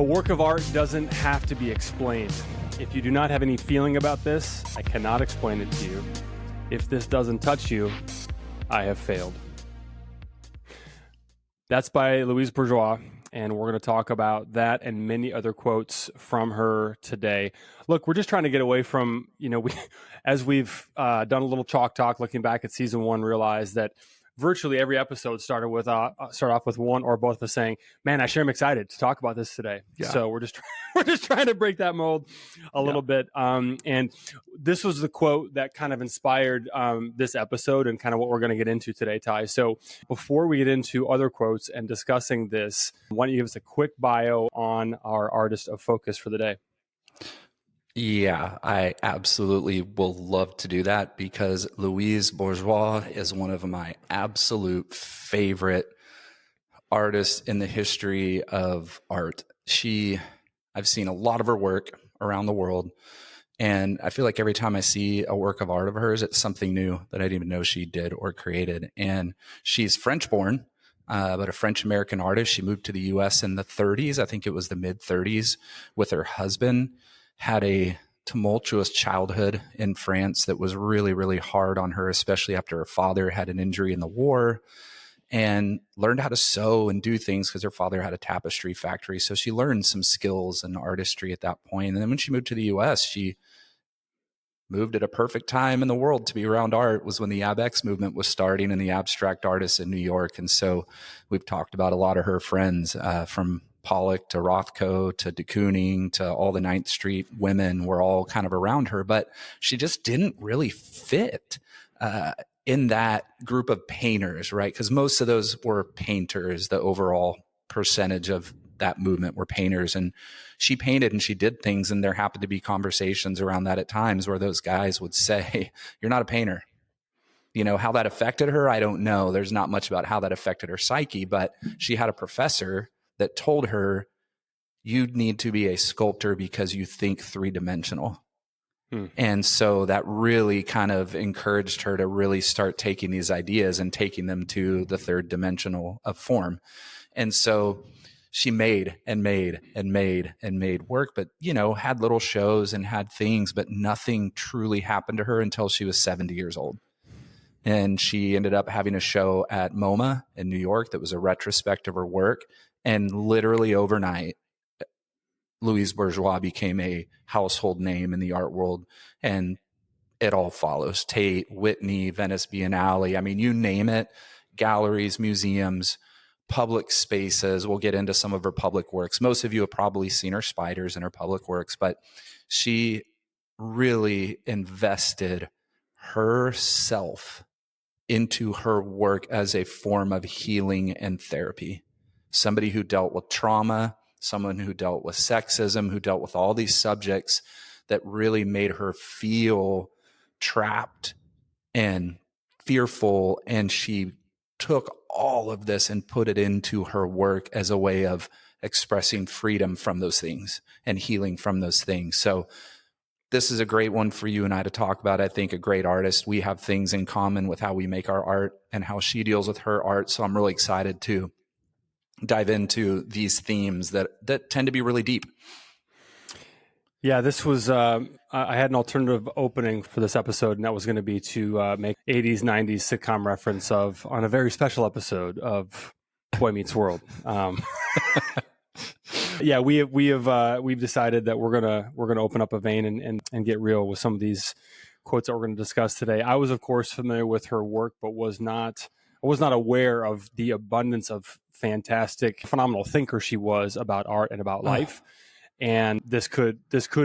A work of art doesn't have to be explained. If you do not have any feeling about this, I cannot explain it to you. If this doesn't touch you, I have failed. That's by Louise Bourgeois, and we're going to talk about that and many other quotes from her today. Look, we're just trying to get away from, as we've done a little chalk talk, looking back at season one, realize that virtually every episode start off with one or both of us saying, "Man, I sure am excited to talk about this today." Yeah. So we're just trying to break that mold a little bit. And this was the quote that kind of inspired this episode and kind of what we're going to get into today, Ty. So before we get into other quotes and discussing this, why don't you give us a quick bio on our artist of focus for the day? Yeah, I absolutely will love to do that because Louise Bourgeois is one of my absolute favorite artists in the history of art. I've seen a lot of her work around the world, and I feel like every time I see a work of art of hers, it's something new that I didn't even know she did or created. And she's French-born, but a French-American artist. She moved to the U.S. in the 30s. I think it was the mid-30s with her husband. Had a tumultuous childhood in France that was really, really hard on her, especially after her father had an injury in the war, and learned how to sew and do things because her father had a tapestry factory. So she learned some skills and artistry at that point. And then when she moved to the US, she moved at a perfect time in the world to be around art. Was when the AbX movement was starting and the abstract artists in New York. And so we've talked about a lot of her friends from Pollock to Rothko to de Kooning to all the 9th Street women were all kind of around her, but she just didn't really fit in that group of painters, right? Because most of those were painters. The overall percentage of that movement were painters, and she painted and she did things, and there happened to be conversations around that at times where those guys would say, "You're not a painter." How that affected her, I don't know. There's not much about how that affected her psyche, but she had a professor that told her, "You need to be a sculptor because you think three-dimensional." And so that really kind of encouraged her to really start taking these ideas and taking them to the third dimensional of form. And so she made and made and made and made work, but, had little shows and had things, but nothing truly happened to her until she was 70 years old. And she ended up having a show at MoMA in New York that was a retrospective of her work. And literally overnight, Louise Bourgeois became a household name in the art world, and it all follows. Tate, Whitney, Venice Biennale. I mean, you name it, galleries, museums, public spaces. We'll get into some of her public works. Most of you have probably seen her spiders in her public works, but she really invested herself into her work as a form of healing and therapy. Somebody who dealt with trauma, someone who dealt with sexism, who dealt with all these subjects that really made her feel trapped and fearful. And she took all of this and put it into her work as a way of expressing freedom from those things and healing from those things. So this is a great one for you and I to talk about. I think a great artist. We have things in common with how we make our art and how she deals with her art. So I'm really excited to dive into these themes that tend to be really deep. Yeah, this was, I had an alternative opening for this episode, and that was going to be to make 80s, 90s sitcom reference on a very special episode of Boy Meets World. Yeah, we've decided that we're gonna open up a vein and get real with some of these quotes that we're going to discuss today. I was, of course, familiar with her work, but was not aware of the abundance of fantastic, phenomenal thinker she was about art and about life. And this could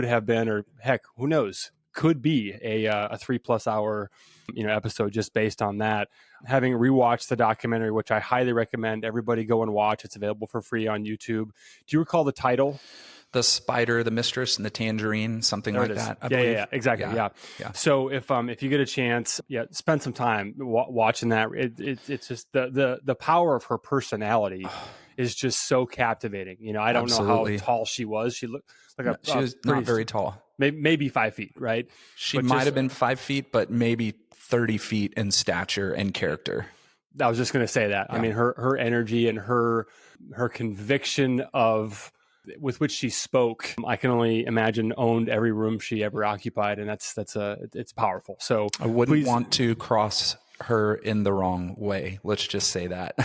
have been, or heck, who knows, could be a 3+ hour episode just based on that. Having rewatched the documentary, which I highly recommend everybody go and watch. It's available for free on YouTube. Do you recall the title? The Spider, the Mistress, and the Tangerine, something like that. I believe. Yeah, exactly. Yeah. So if you get a chance, spend some time watching that. It's just the power of her personality is just so captivating. I don't know how tall she was. She looked like she was not very tall. Maybe 5 feet, right? She might have been 5 feet, but maybe 30 feet in stature and character. I was just going to say that. Yeah. I mean, her energy and her conviction of with which she spoke, I can only imagine owned every room she ever occupied, and it's powerful. So I wouldn't please, want to cross her in the wrong way. Let's just say that.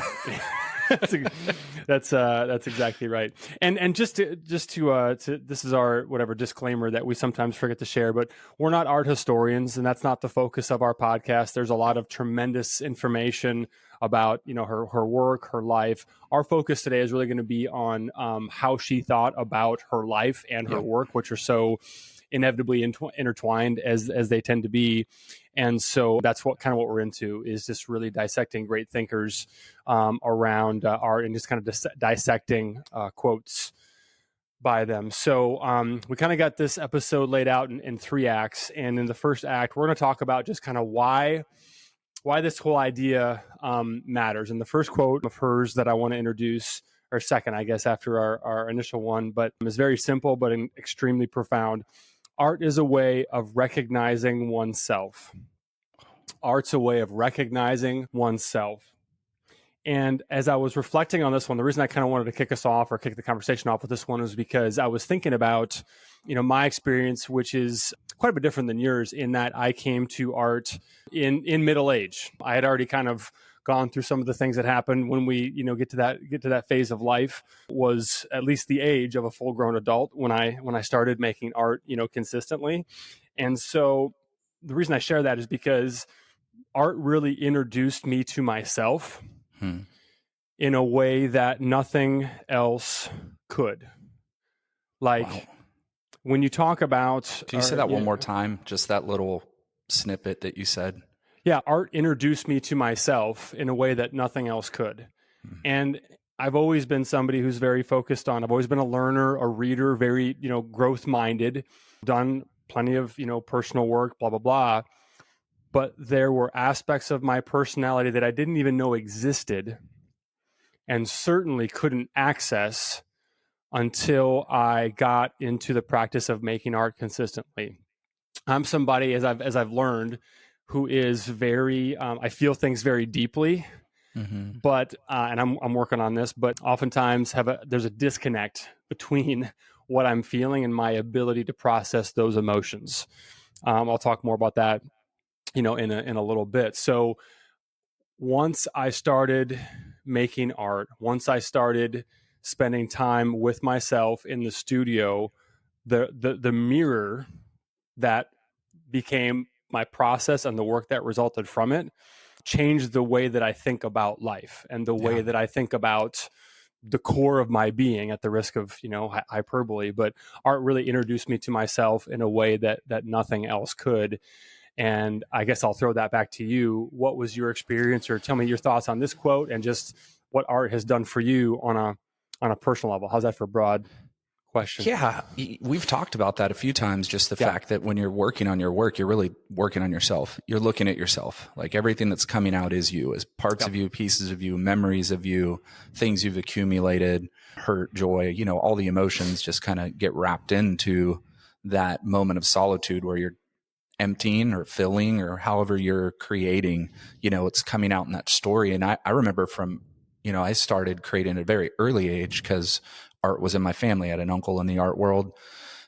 that's exactly right. And just to this is our whatever disclaimer that we sometimes forget to share, but we're not art historians, and that's not the focus of our podcast. There's a lot of tremendous information about her work, her life. Our focus today is really going to be on how she thought about her life and her work, which are so inevitably intertwined as they tend to be. And so that's what we're into, is just really dissecting great thinkers around art, and just kind of dissecting quotes by them. So we kind of got this episode laid out in 3 acts. And in the first act, we're going to talk about just kind of why this whole idea matters. And the first quote of hers that I want to introduce, or second, I guess, after our initial one, but is very simple, but extremely profound. Art is a way of recognizing oneself. Art's a way of recognizing oneself. And as I was reflecting on this one, the reason I kind of wanted to kick the conversation off with this one was because I was thinking about, my experience, which is quite a bit different than yours, in that I came to art in middle age. I had already kind of gone through some of the things that happened when we, get to that phase of life. Was at least the age of a full-grown adult when I started making art, consistently. And so the reason I share that is because art really introduced me to myself in a way that nothing else could. Like, wow. When you talk about... Can you say that one more time? Just that little snippet that you said. Yeah, art introduced me to myself in a way that nothing else could. And I've always been somebody who's very focused on... I've always been a learner, a reader, very, growth-minded, done plenty of, personal work, blah, blah, blah. But there were aspects of my personality that I didn't even know existed, and certainly couldn't access until I got into the practice of making art consistently. I'm somebody, as I've learned, who is very, I feel things very deeply, but and I'm working on this, but oftentimes there's a disconnect between what I'm feeling and my ability to process those emotions. I'll talk more about that, in a little bit. So once I started making art, once I started spending time with myself in the studio, the mirror that became my process and the work that resulted from it changed the way that I think about life and the way that I think about the core of my being, at the risk of, hyperbole. But art really introduced me to myself in a way that nothing else could. And I guess I'll throw that back to you. What was your experience, or tell me your thoughts on this quote and just what art has done for you on a personal level? How's that for a broad question? Yeah, we've talked about that a few times. Just the fact that when you're working on your work, you're really working on yourself. You're looking at yourself. Like, everything that's coming out is you, as parts of you, pieces of you, memories of you, things you've accumulated, hurt, joy, all the emotions just kind of get wrapped into that moment of solitude where you're emptying or filling, or however you're creating, it's coming out in that story. And I remember from, I started creating at a very early age because art was in my family. I had an uncle in the art world.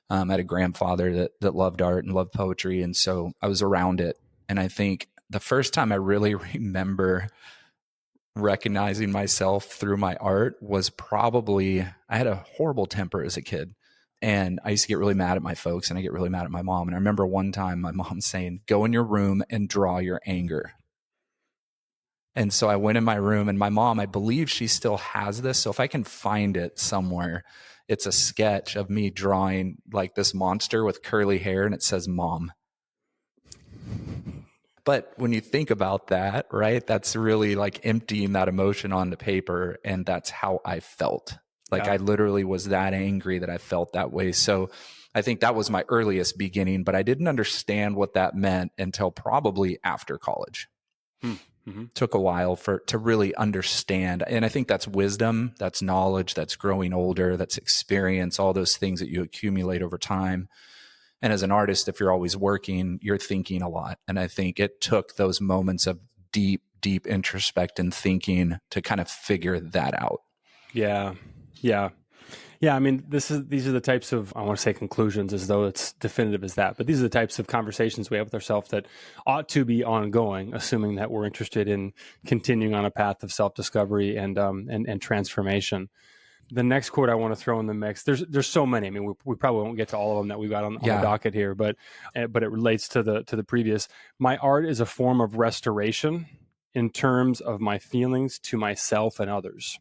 I had a grandfather that loved art and loved poetry. And so I was around it. And I think the first time I really remember recognizing myself through my art was probably, I had a horrible temper as a kid. And I used to get really mad at my folks, and I get really mad at my mom. And I remember one time my mom saying, "Go in your room and draw your anger." And so I went in my room, and my mom, I believe she still has this. So if I can find it somewhere, it's a sketch of me drawing like this monster with curly hair, and it says "Mom." But when you think about that, right, that's really like emptying that emotion onto paper. And that's how I felt. Like, I literally was that angry that I felt that way. So I think that was my earliest beginning, but I didn't understand what that meant until probably after college. Took a while to really understand. And I think that's wisdom, that's knowledge, that's growing older, that's experience, all those things that you accumulate over time. And as an artist, if you're always working, you're thinking a lot. And I think it took those moments of deep introspect and thinking to kind of figure that out. Yeah, Yeah, I mean, these are the types of, I want to say conclusions as though it's definitive as that, but these are the types of conversations we have with ourselves that ought to be ongoing, assuming that we're interested in continuing on a path of self-discovery and transformation. The next quote I want to throw in the mix, there's so many. I mean, we probably won't get to all of them that we've got on the docket here, but it relates to the previous. My art is a form of restoration in terms of my feelings to myself and others.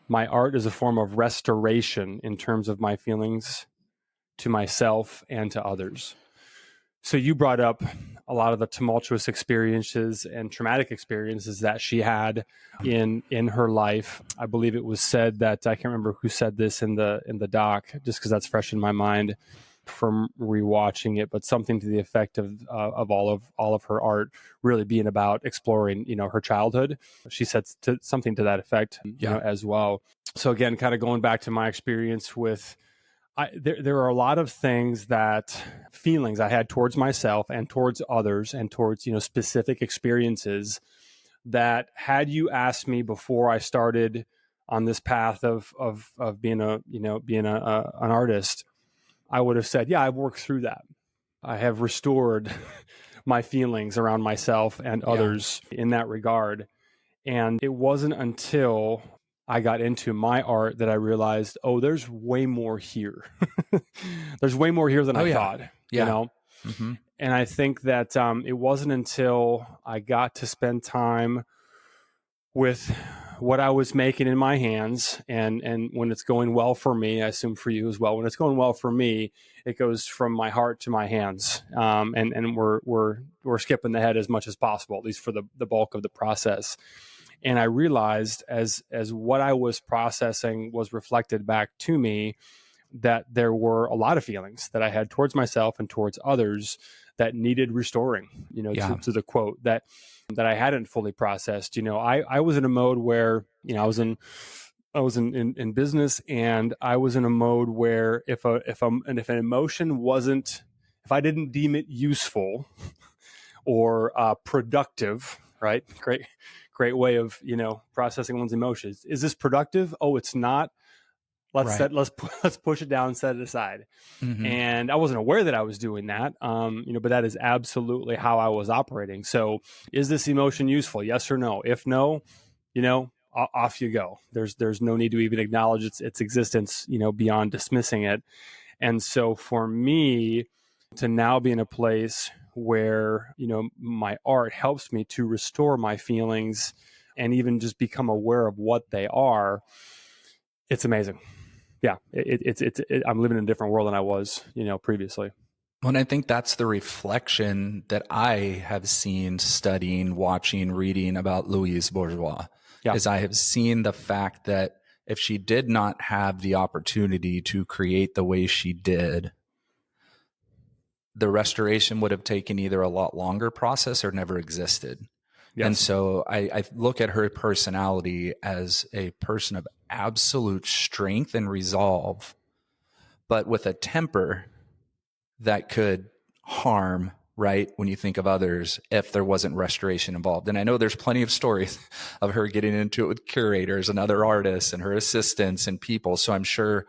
My art is a form of restoration in terms of my feelings to myself and to others. So you brought up a lot of the tumultuous experiences and traumatic experiences that she had in her life. I believe it was said that, I can't remember who said this in the doc, just because that's fresh in my mind from rewatching it, but something to the effect of all of her art really being about exploring, her childhood. She said something to that effect, as well. So again, kind of going back to my experience with, there are a lot of things feelings I had towards myself and towards others and towards, specific experiences that, had you asked me before I started on this path of being an artist, I would have said, yeah, I've worked through that. I have restored my feelings around myself and others in that regard. And it wasn't until I got into my art that I realized, oh, there's way more here. There's way more here than I thought, Mm-hmm. And I think that it wasn't until I got to spend time with what I was making in my hands, and when it's going well for me, I assume for you as well, when it's going well for me, it goes from my heart to my hands, and we're skipping the head as much as possible, at least for the bulk of the process. And I realized as what I was processing was reflected back to me, that there were a lot of feelings that I had towards myself and towards others that needed restoring, to the quote that I hadn't fully processed. I was in a mode where, I was in business, and I was in a mode where if an emotion wasn't, if I didn't deem it useful or productive, right? Great way of, processing one's emotions. Is this productive? Oh, it's not. Let's push it down and set it aside. Mm-hmm. And I wasn't aware that I was doing that, but that is absolutely how I was operating. So is this emotion useful? Yes or no? If no, off you go. There's no need to even acknowledge its existence, beyond dismissing it. And so for me to now be in a place where, my art helps me to restore my feelings and even just become aware of what they are, it's amazing. Yeah, I'm living in a different world than I was, previously. Well, I think that's the reflection that I have seen studying, watching, reading about Louise Bourgeois. Is I have seen the fact that if she did not have the opportunity to create the way she did, the restoration would have taken either a lot longer process or never existed. Yes. And so I look at her personality as a person of absolute strength and resolve, but with a temper that could harm, right, when you think of others, if there wasn't restoration involved. And I know there's plenty of stories of her getting into it with curators and other artists and her assistants and people. So I'm sure,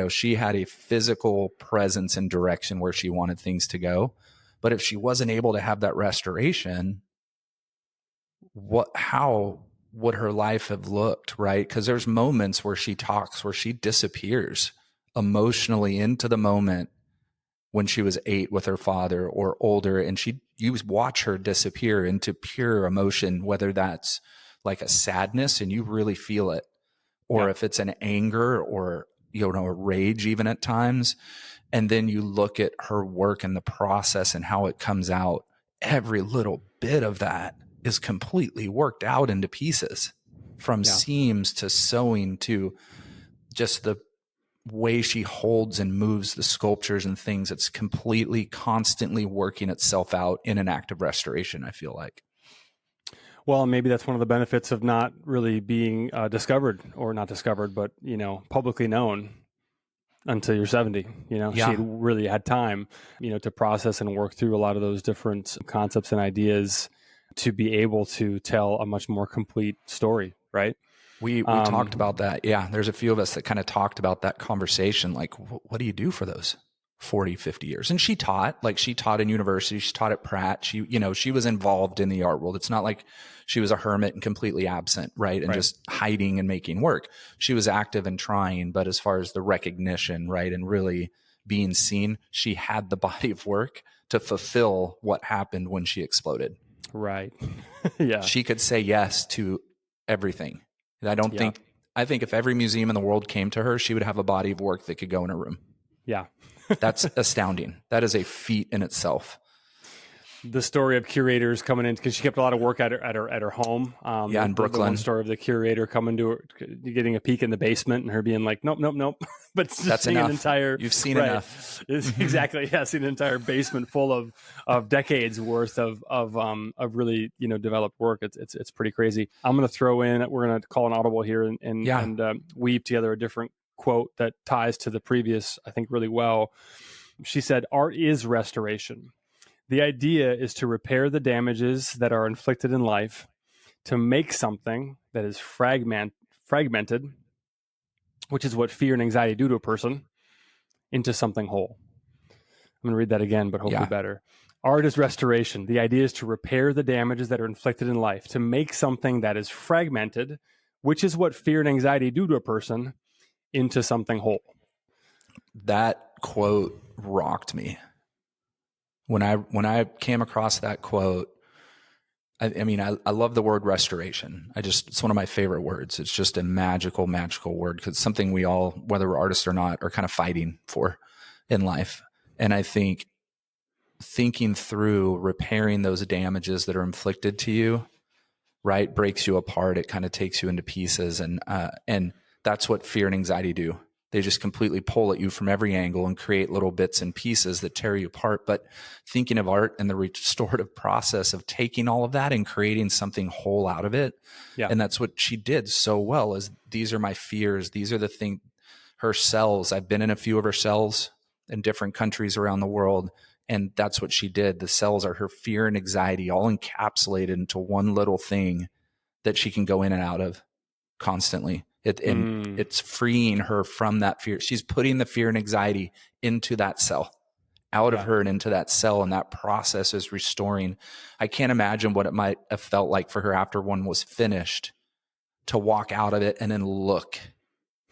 she had a physical presence and direction where she wanted things to go. But if she wasn't able to have that restoration, how would her life have looked, right? Because there's moments where she talks, where she disappears emotionally into the moment when she was 8 with her father or older, and you watch her disappear into pure emotion, whether that's like a sadness and you really feel it, or if it's an anger or, a rage even at times. And then you look at her work and the process and how it comes out. Every little bit of that is completely worked out into pieces, from seams to sewing to just the way she holds and moves the sculptures and things. It's completely, constantly working itself out in an act of restoration, I feel like. Well, maybe that's one of the benefits of not really being discovered, or not discovered, but, publicly known until you're 70. She had really had time, to process and work through a lot of those different concepts and ideas to be able to tell a much more complete story, right? We talked about that. Yeah. There's a few of us that kind of talked about that conversation. Like, what do you do for those 40, 50 years? And she taught in university. She taught at Pratt. She was involved in the art world. It's not like she was a hermit and completely absent, right? And just hiding and making work. She was active and trying, but as far as the recognition, right, and really being seen, she had the body of work to fulfill what happened when she exploded. Right. Yeah. She could say yes to everything. And I think if every museum in the world came to her, she would have a body of work that could go in her room. Yeah. That's astounding. That is a feat in itself. The story of curators coming in, because she kept a lot of work at her home. In Brooklyn. The one story of the curator coming to her, getting a peek in the basement, and her being like, "Nope." But it's just that's seeing enough. An entire. You've seen enough. Exactly. Yeah, seeing an entire basement full of decades worth of really developed work. It's pretty crazy. I'm going to throw in. We're going to call an audible here and weave together a different quote that ties to the previous, I think, really well. She said, "Art is restoration. The idea is to repair the damages that are inflicted in life, to make something that is fragmented, which is what fear and anxiety do to a person, into something whole." I'm going to read that again, but hopefully better. Art is restoration. The idea is to repair the damages that are inflicted in life, to make something that is fragmented, which is what fear and anxiety do to a person, into something whole. That quote rocked me. When I came across that quote, I love the word restoration. It's one of my favorite words. It's just a magical word, because it's something we all, whether we're artists or not, are kind of fighting for in life. And I think thinking through repairing those damages that are inflicted to you, right, breaks you apart. It kind of takes you into pieces. And that's what fear and anxiety do. They just completely pull at you from every angle and create little bits and pieces that tear you apart. But thinking of art and the restorative process of taking all of that and creating something whole out of it. Yeah. And that's what she did so well. Is these are my fears. These are the things, her cells. I've been in a few of her cells in different countries around the world. And that's what she did. The cells are her fear and anxiety all encapsulated into one little thing that she can go in and out of constantly. It's freeing her from that fear. She's putting the fear and anxiety into that cell, out of her and into that cell. And that process is restoring. I can't imagine what it might have felt like for her after one was finished to walk out of it and then look,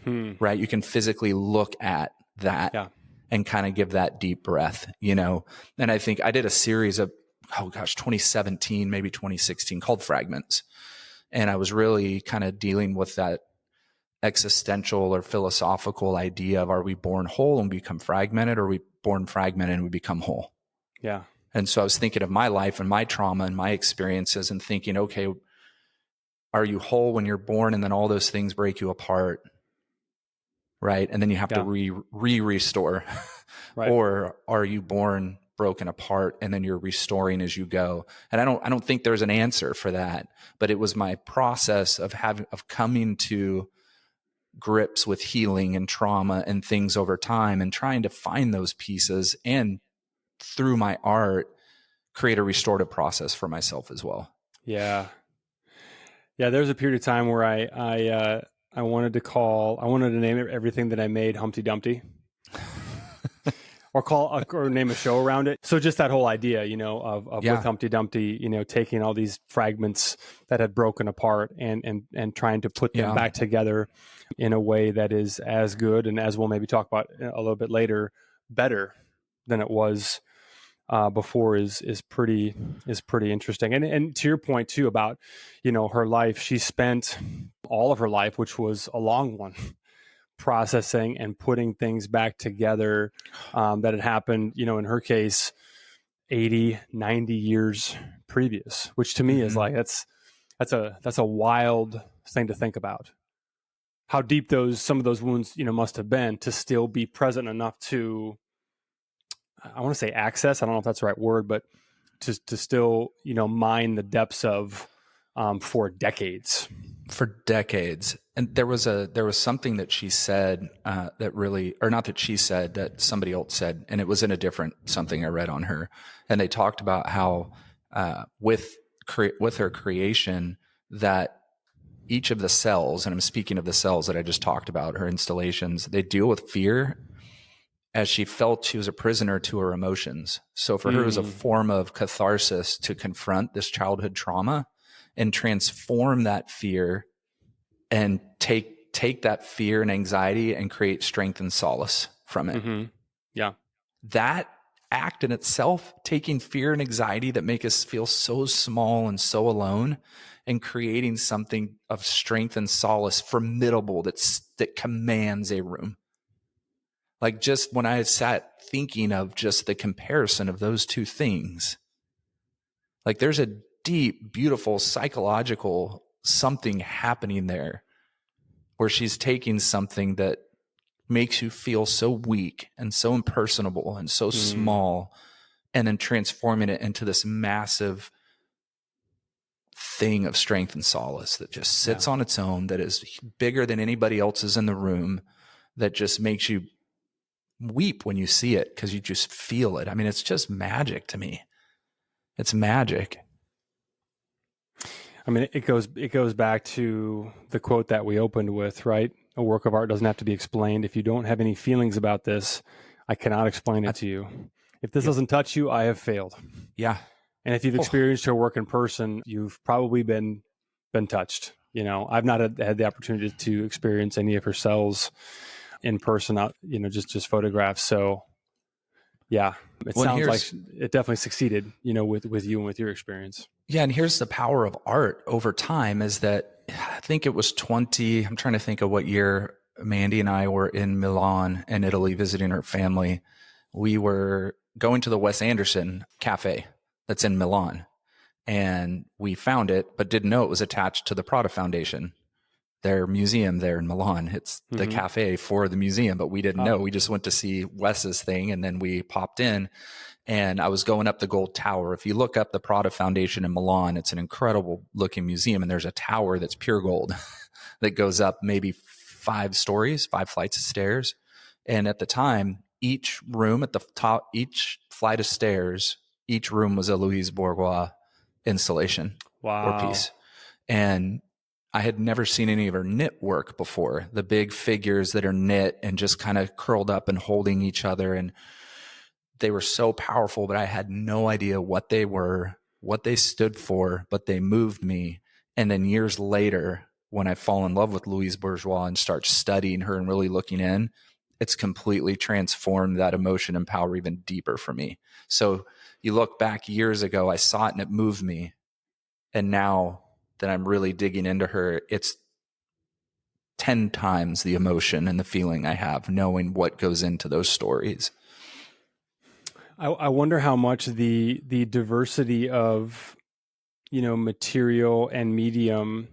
right? You can physically look at that and kind of give that deep breath, And I think I did a series of, 2017, maybe 2016, called Fragments. And I was really kind of dealing with that existential or philosophical idea of, are we born whole and become fragmented, or are we born fragmented and we become whole? Yeah. And so I was thinking of my life and my trauma and my experiences and thinking, okay, are you whole when you're born and then all those things break you apart? Right. And then you have to restore. Right. Or are you born broken apart and then you're restoring as you go? And I don't think there's an answer for that, but it was my process of coming to grips with healing and trauma and things over time, and trying to find those pieces, and through my art create a restorative process for myself as well. Yeah. There was a period of time where I wanted to name everything that I made Humpty Dumpty. Or name a show around it. So just that whole idea, of with Humpty Dumpty, taking all these fragments that had broken apart and trying to put them back together in a way that is as good, and, as we'll maybe talk about a little bit later, better than it was before is pretty interesting. And to your point too about, her life, she spent all of her life, which was a long one, processing and putting things back together that had happened, in her case, 80, 90 years previous, which to me is like, that's a wild thing to think about. How deep some of those wounds, must have been to still be present enough to, I want to say access, I don't know if that's the right word, but to still, mine the depths of for decades. And there was something that she said that really, or not that she said, that somebody else said, and it was in a different something I read on her. And they talked about how with her creation, that each of the cells, and I'm speaking of the cells that I just talked about, her installations, they deal with fear as she felt she was a prisoner to her emotions. So for her, it was a form of catharsis to confront this childhood trauma and transform that fear and take that fear and anxiety and create strength and solace from it. Mm-hmm. Yeah. That act in itself, taking fear and anxiety that make us feel so small and so alone, and creating something of strength and solace, formidable, that commands a room. Like, just when I sat thinking of just the comparison of those two things, like, there's a deep, beautiful psychological something happening there, where she's taking something that makes you feel so weak and so impersonable and so small, and then transforming it into this massive thing of strength and solace that just sits on its own, that is bigger than anybody else's in the room, that just makes you weep when you see it because you just feel it. I mean, it's just magic to me. It's magic. I mean, it goes back to the quote that we opened with, right? A work of art doesn't have to be explained. If you don't have any feelings about this, I cannot explain it to you. If this doesn't touch you, I have failed. Yeah. And if you've experienced her work in person, you've probably been touched. You know, I've not had the opportunity to experience any of her cells in person, just photographs. So yeah, it sounds like it definitely succeeded, with you and with your experience. Yeah. And here's the power of art over time, is that I think it was I'm trying to think of what year Mandy and I were in Milan in Italy visiting her family. We were going to the Wes Anderson cafe that's in Milan, and we found it, but didn't know it was attached to the Prada Foundation, their museum there in Milan. It's the cafe for the museum, but we didn't know. We just went to see Wes's thing, and then we popped in, and I was going up the Gold Tower. If you look up the Prada Foundation in Milan, it's an incredible looking museum, and there's a tower that's pure gold that goes up maybe 5 flights of stairs. And at the time, each room at the top, each flight of stairs, each room was a Louise Bourgeois installation or piece. And I had never seen any of her knit work before. The big figures that are knit and just kind of curled up and holding each other. And they were so powerful, but I had no idea what they were, what they stood for, but they moved me. And then years later, when I fall in love with Louise Bourgeois and start studying her and really looking in, it's completely transformed that emotion and power even deeper for me. So you look back years ago, I saw it and it moved me. And now that I'm really digging into her, it's 10 times the emotion and the feeling I have knowing what goes into those stories. I wonder how much the diversity of, material and medium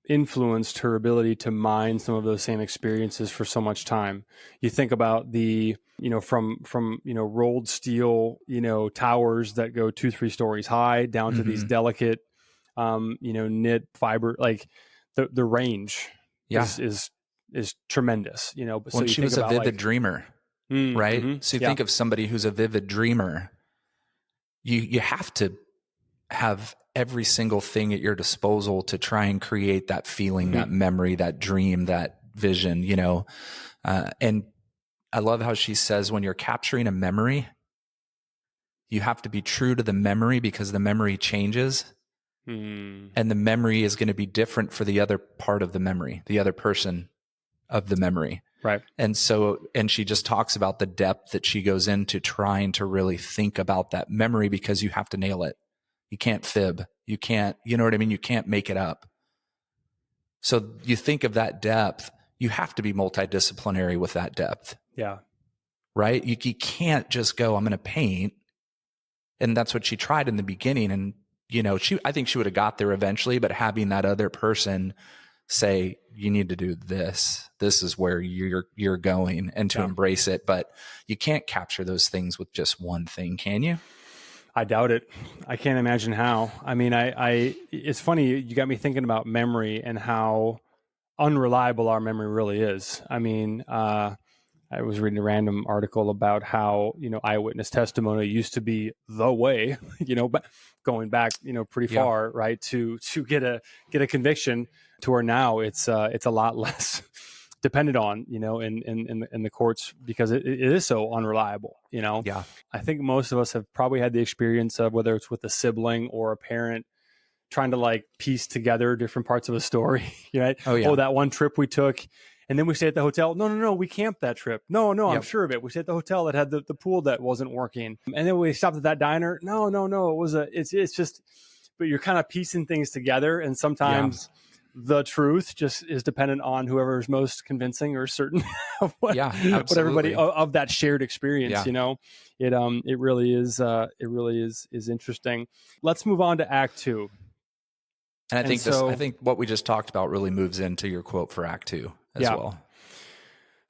influenced her ability to mine some of those same experiences for so much time. You think about the, from rolled steel, towers that go 2-3 stories high down to these delicate, knit fiber, like the range is tremendous, but when she was a vivid dreamer, right? So you think of somebody who's a vivid dreamer, you have to have every single thing at your disposal to try and create that feeling, that memory, that dream, that vision, and I love how she says, when you're capturing a memory, you have to be true to the memory because the memory changes. And the memory is going to be different for the other part of the memory, the other person of the memory. Right. And she just talks about the depth that she goes into trying to really think about that memory, because you have to nail it. You can't fib. You can't, you know what I mean? You can't make it up. So you think of that depth, you have to be multidisciplinary with that depth. Yeah. Right? You can't just go, I'm going to paint. And that's what she tried in the beginning. And, I think she would have got there eventually, but having that other person say, you need to do this. This is where you're going, and to embrace it. But you can't capture those things with just one thing, can you? I doubt it. I can't imagine how. I mean, it's funny. You got me thinking about memory and how unreliable our memory really is. I mean, I was reading a random article about how, eyewitness testimony used to be the way, but going back, pretty Yeah. far, right, to get a conviction, to where now it's a lot less depended on, in the courts, because it is so unreliable. Yeah. I think most of us have probably had the experience of, whether it's with a sibling or a parent, trying to like piece together different parts of a story. Right? Oh, yeah. Oh, that one trip we took, and then we stayed at the hotel. No, we camped that trip. No, I'm Yep. sure of it. We stayed at the hotel that had the pool that wasn't working, and then we stopped at that diner. No, it's just, but you're kind of piecing things together, and sometimes the truth just is dependent on whoever's most convincing or certain of what everybody of that shared experience. It really is interesting. Let's move on to Act 2. And I think what we just talked about really moves into your quote for Act 2 as well.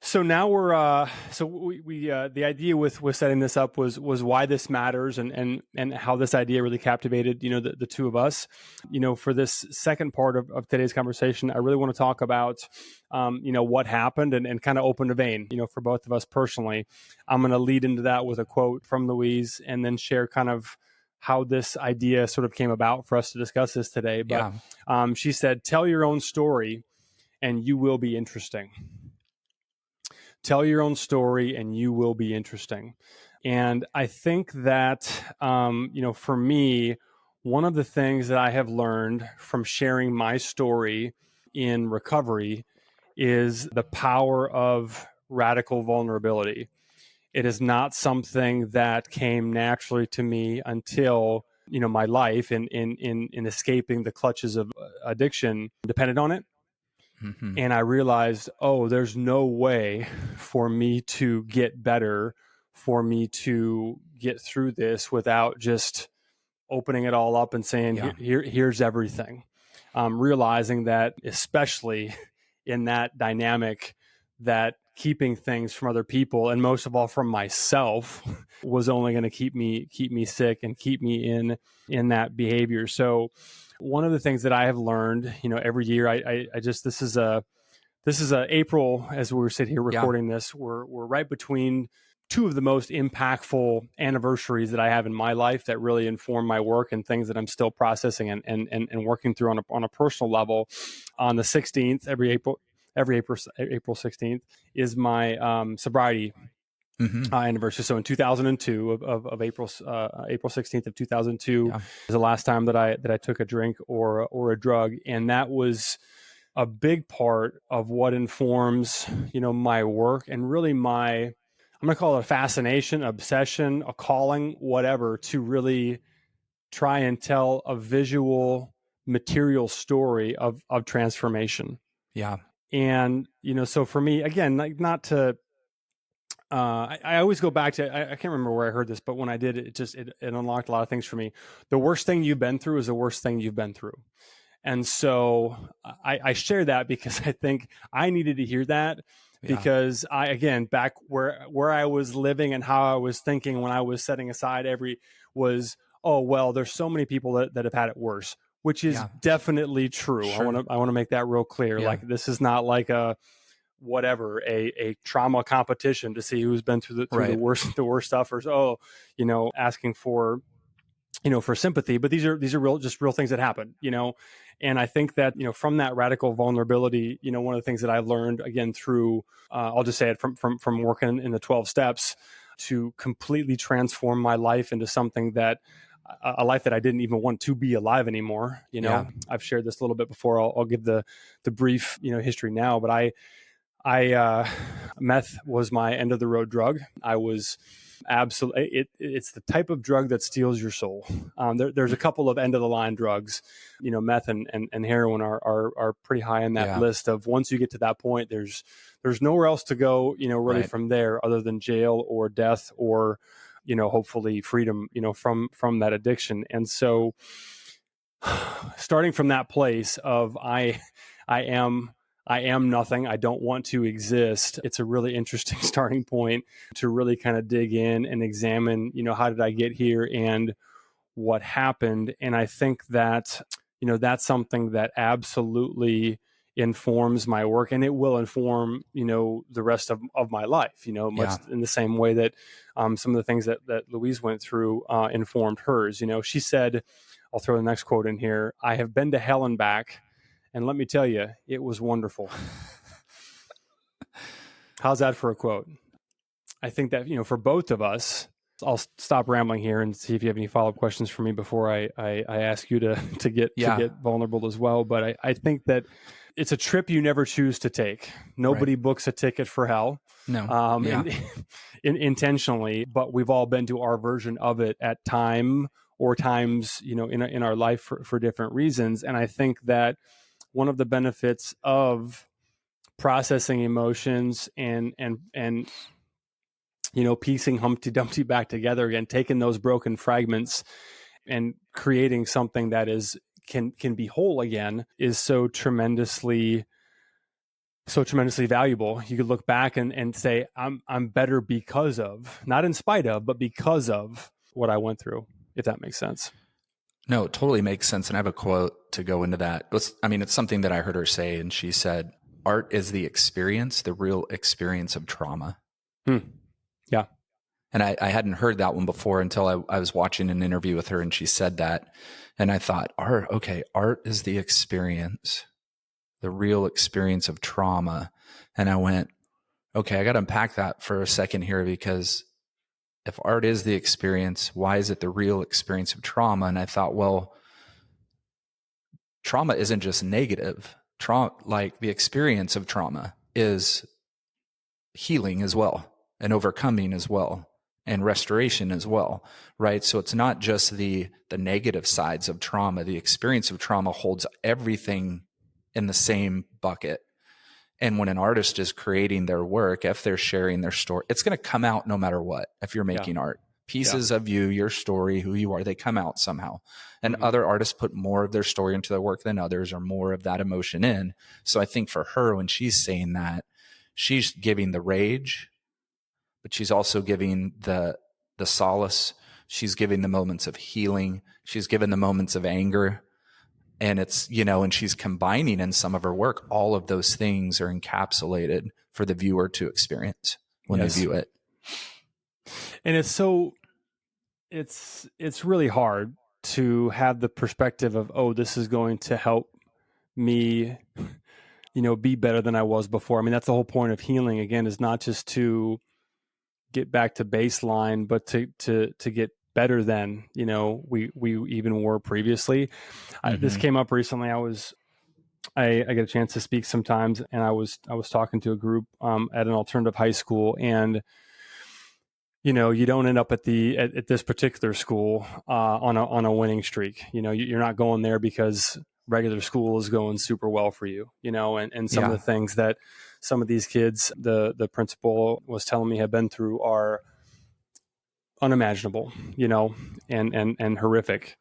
So now we're the idea with setting this up was why this matters, and how this idea really captivated the two of us. For this second part of today's conversation, I really want to talk about what happened, and kind of open the vein for both of us personally. I'm going to lead into that with a quote from Louise, and then share kind of how this idea sort of came about for us to discuss this today. But she said, "Tell your own story and you will be interesting." Tell your own story and you will be interesting. And I think that, for me, one of the things that I have learned from sharing my story in recovery is the power of radical vulnerability. It is not something that came naturally to me until, my life in escaping the clutches of addiction depended on it. Mm-hmm. And I realized, there's no way for me to get better, for me to get through this without just opening it all up and saying, here's everything. Realizing that, especially in that dynamic, that keeping things from other people, and most of all from myself, was only going to keep me sick and keep me in that behavior. So one of the things that I have learned, every year, I just, this is a April, as we're sitting here recording this, we're right between two of the most impactful anniversaries that I have in my life that really inform my work, and things that I'm still processing and working through on a personal level. On the 16th, every April 16th is my sobriety anniversary. So in 2002 of April 16th of 2002 is the last time that I took a drink or a drug, and that was a big part of what informs my work, and really I'm going to call it a fascination, obsession, a calling, whatever, to really try and tell a visual, material story of transformation. Yeah. And so for me, again, like, not to I always go back to, I can't remember where I heard this, but when I did, it unlocked a lot of things for me. The worst thing you've been through is the worst thing you've been through. And so I share that because I think I needed to hear that, because I, again, back where I was living and how I was thinking when I was setting aside was, there's so many people that have had it worse, which is definitely true. Sure. I want to make that real clear. Like, this is not like a trauma competition to see who's been through the worst stuff, or asking for for sympathy. But these are real things that happen. And I think that from that radical vulnerability, one of the things that I learned, again, through I'll just say it, from working in the 12 steps, to completely transform my life into something that a life that I didn't even want to be alive anymore. I've shared this a little bit before. I'll give the brief history now, but I meth was my end of the road drug. I was absolutely, it's the type of drug that steals your soul. There's a couple of end of the line drugs, meth and heroin are pretty high on that list of, once you get to that point, there's nowhere else to go, really from there, other than jail or death, or, hopefully freedom, from that addiction. And so starting from that place of, I am nothing, I don't want to exist, it's a really interesting starting point to really kind of dig in and examine, how did I get here and what happened. And I think that, that's something that absolutely informs my work, and it will inform, the rest of my life, much Yeah. in the same way that some of the things that Louise went through informed hers. She said, I'll throw the next quote in here, "I have been to hell and back, and let me tell you, it was wonderful." How's that for a quote? I think that, for both of us, I'll stop rambling here and see if you have any follow-up questions for me before I ask you to get vulnerable as well. But I think that it's a trip you never choose to take. Nobody books a ticket for hell. No. Intentionally, but we've all been to our version of it at time or times, in our life for different reasons. And I think that one of the benefits of processing emotions and piecing Humpty Dumpty back together again, taking those broken fragments and creating something that can be whole again, is so tremendously valuable. You could look back and say, I'm better because of, not in spite of, but because of what I went through, if that makes sense. No, it totally makes sense. And I have a quote to go into that. It's something that I heard her say, and she said, "Art is the experience, the real experience of trauma." Yeah. And I hadn't heard that one before until I was watching an interview with her and she said that. And I thought, art is the experience, the real experience of trauma. And I went, okay, I got to unpack that for a second here, because if art is the experience, why is it the real experience of trauma? And I thought, well, trauma isn't just negative. Like the experience of trauma is healing as well, and overcoming as well, and restoration as well, right? So it's not just the negative sides of trauma. The experience of trauma holds everything in the same bucket. And when an artist is creating their work, if they're sharing their story, it's going to come out no matter what. If you're making art, pieces of you, your story, who you are, they come out somehow. And other artists put more of their story into their work than others, or more of that emotion in. So I think for her, when she's saying that, she's giving the rage, but she's also giving the solace. She's giving the moments of healing. She's giving the moments of anger. And it's, and she's combining in some of her work. All of those things are encapsulated for the viewer to experience when they view it. And it's really hard to have the perspective of, oh, this is going to help me, be better than I was before. I mean, that's the whole point of healing, again, is not just to get back to baseline, but to get better than, we even were previously. This came up recently. I get a chance to speak sometimes, and I was talking to a group at an alternative high school, and you don't end up at this particular school on a winning streak. You're not going there because regular school is going super well for you. And some of the things that some of these kids, the principal was telling me, have been through are unimaginable, and horrific.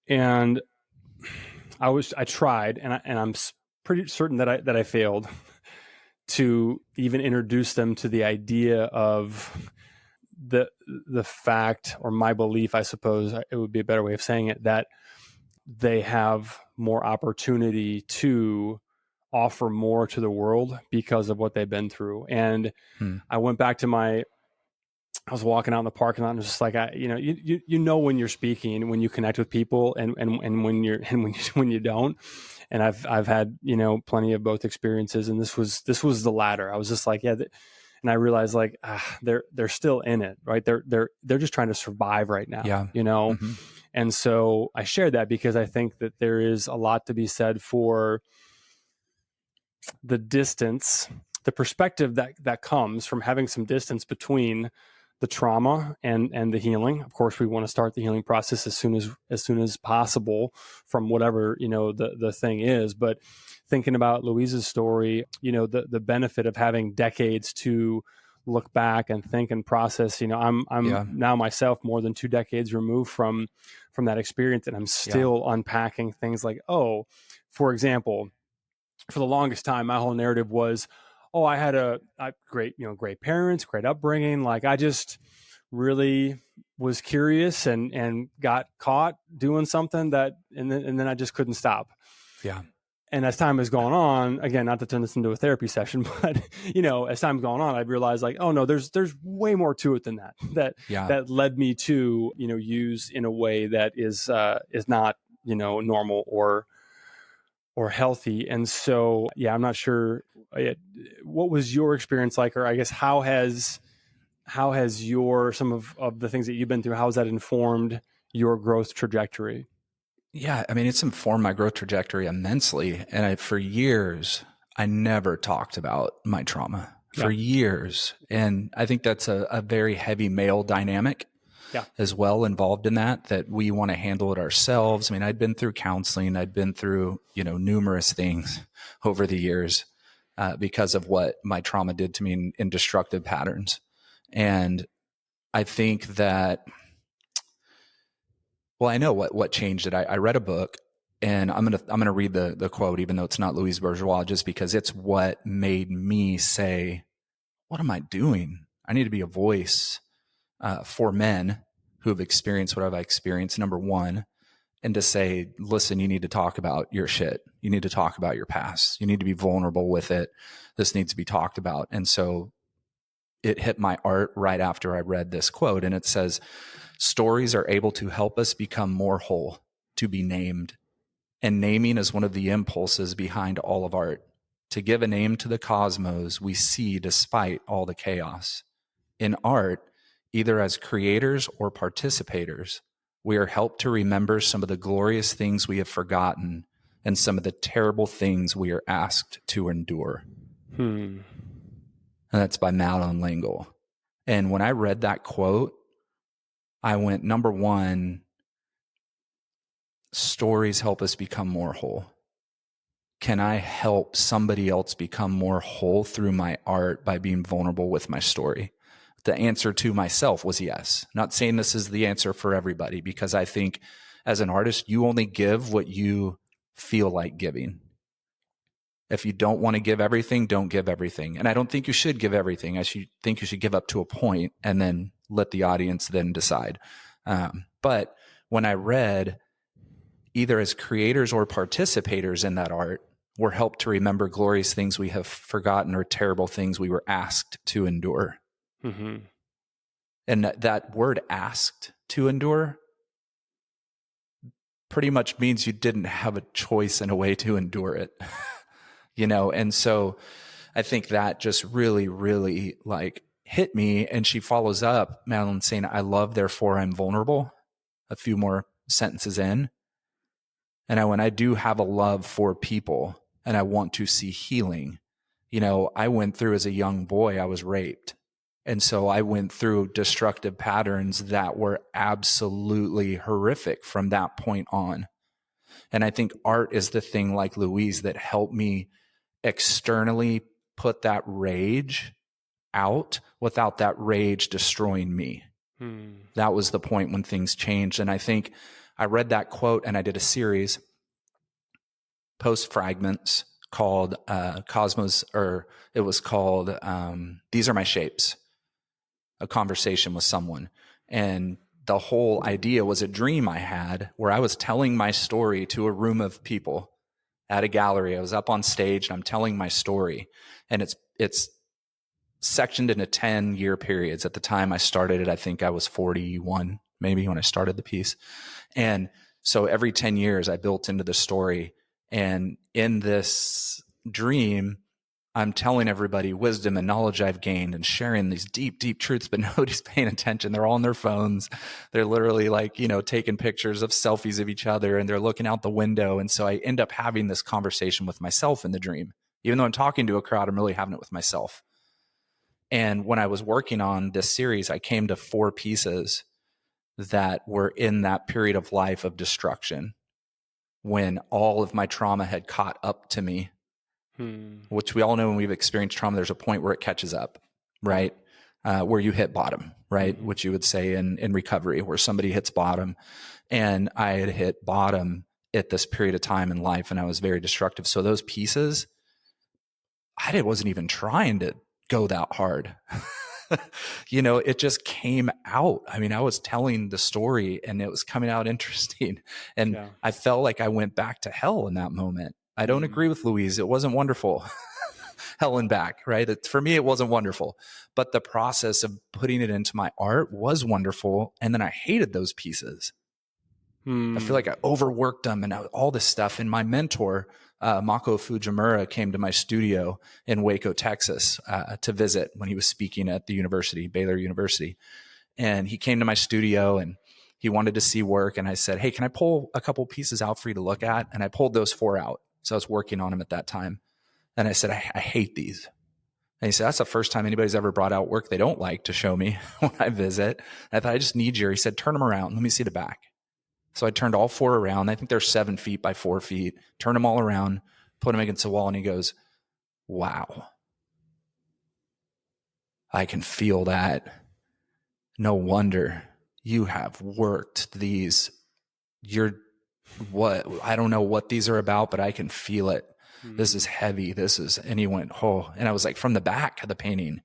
And I tried, and I'm pretty certain that I failed to even introduce them to the idea of the fact, or my belief, I suppose it would be a better way of saying it, that they have more opportunity to offer more to the world because of what they've been through. And I went back to I was walking out in the parking lot and was just like, when you're speaking, when you connect with people, and when you don't. And I've had, plenty of both experiences. And this was the latter. I was just like, and I realized, like, they're still in it, right? They're just trying to survive right now, And so I shared that because I think that there is a lot to be said for the distance, the perspective that comes from having some distance between the trauma and the healing. Of course, we want to start the healing process as soon as possible from whatever, the thing is. But thinking about Louise's story, the benefit of having decades to look back and think and process. I'm now myself more than 2 decades removed from that experience, and I'm still unpacking things like, for example, for the longest time, my whole narrative was, I had great parents, great upbringing. Like, I just really was curious and got caught doing something and then I just couldn't stop. Yeah. And as time has gone on, again, not to turn this into a therapy session, but as time's gone on, I've realized like, oh no, there's way more to it than that. Yeah. That led me to use in a way that is not normal or healthy. And so, yeah, I'm not sure what was your experience like, or I guess how has your some of the things that you've been through, how has that informed your growth trajectory? Yeah, I mean, it's informed my growth trajectory immensely. And for years, I never talked about my trauma for years. And I think that's a very heavy male dynamic as well involved in that we want to handle it ourselves. I mean, I'd been through counseling. I'd been through, numerous things over the years because of what my trauma did to me in destructive patterns. And I think that, well, I know what changed it. I read a book, and I'm gonna read the quote, even though it's not Louise Bourgeois, just because it's what made me say, "What am I doing? I need to be a voice for men who have experienced what I've experienced." Number one, and to say, "Listen, you need to talk about your shit. You need to talk about your past. You need to be vulnerable with it. This needs to be talked about." And so it hit my art right after I read this quote, and it says, "Stories are able to help us become more whole, to be named. And naming is one of the impulses behind all of art. To give a name to the cosmos we see despite all the chaos. In art, either as creators or participators, we are helped to remember some of the glorious things we have forgotten and some of the terrible things we are asked to endure." And that's by Madeline L'Engle. And when I read that quote, I went, number one, stories help us become more whole. Can I help somebody else become more whole through my art by being vulnerable with my story? The answer to myself was yes. Not saying this is the answer for everybody, because I think as an artist, you only give what you feel like giving. If you don't want to give everything, don't give everything. And I don't think you should give everything. I think you should give up to a point and then let the audience then decide. But when I read, either as creators or participators in that art, we're helped to remember glorious things we have forgotten or terrible things we were asked to endure. Mm-hmm. And that word "asked to endure" pretty much means you didn't have a choice in a way to endure it. And so I think that just really, really like hit me. And she follows up, Madeline, saying, "I love, therefore I'm vulnerable," a few more sentences in. And when I do have a love for people and I want to see healing, I went through as a young boy, I was raped. And so I went through destructive patterns that were absolutely horrific from that point on. And I think art is the thing, like Louise, that helped me externally put that rage out without that rage destroying me. That was the point when things changed. And I think I read that quote and I did a series, post fragments, called Cosmos, or it was called These Are My Shapes, a conversation with someone. And the whole idea was a dream I had where I was telling my story to a room of people at a gallery. I was up on stage and I'm telling my story, and it's sectioned into 10-year periods. At the time I started it, I think I was 41 maybe when I started the piece. And so every 10 years I built into the story. And in this dream, I'm telling everybody wisdom and knowledge I've gained and sharing these deep, deep truths, but nobody's paying attention. They're all on their phones. They're literally like, taking pictures of selfies of each other, and they're looking out the window. And so I end up having this conversation with myself in the dream. Even though I'm talking to a crowd, I'm really having it with myself. And when I was working on this series, I came to 4 pieces that were in that period of life of destruction, when all of my trauma had caught up to me. Which we all know when we've experienced trauma, there's a point where it catches up, right? Where you hit bottom, right? Which you would say in recovery, where somebody hits bottom. And I had hit bottom at this period of time in life, and I was very destructive. So those pieces, I wasn't even trying to go that hard. It just came out. I mean, I was telling the story and it was coming out interesting. And I felt like I went back to hell in that moment. I don't agree with Louise. It wasn't wonderful. Hell and back, right? For me, it wasn't wonderful. But the process of putting it into my art was wonderful. And then I hated those pieces. I feel like I overworked them and all this stuff. And my mentor, Mako Fujimura, came to my studio in Waco, Texas, to visit when he was speaking at the university, Baylor University. And he came to my studio and he wanted to see work. And I said, hey, can I pull a couple pieces out for you to look at? And I pulled those 4 out. So I was working on them at that time. And I said, I hate these. And he said, that's the first time anybody's ever brought out work they don't like to show me when I visit. And I thought, I just need you. He said, turn them around. Let me see the back. So I turned all 4 around. I think they're 7 feet by 4 feet. Turned them all around, put them against the wall. And he goes, wow, I can feel that. No wonder you have worked these. I don't know what these are about, but I can feel it. This is heavy. And he went, oh, and I was like, from the back of the painting.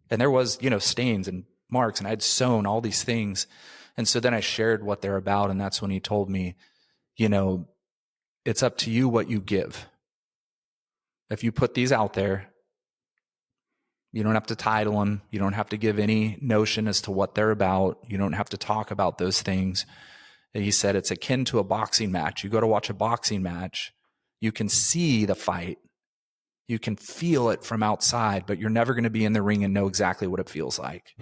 And there was, stains and marks, and I'd sewn all these things. And so then I shared what they're about. And that's when he told me, it's up to you what you give. If you put these out there, you don't have to title them. You don't have to give any notion as to what they're about. You don't have to talk about those things. And he said, it's akin to a boxing match. You go to watch a boxing match, you can see the fight. You can feel it from outside, but you're never going to be in the ring and know exactly what it feels like.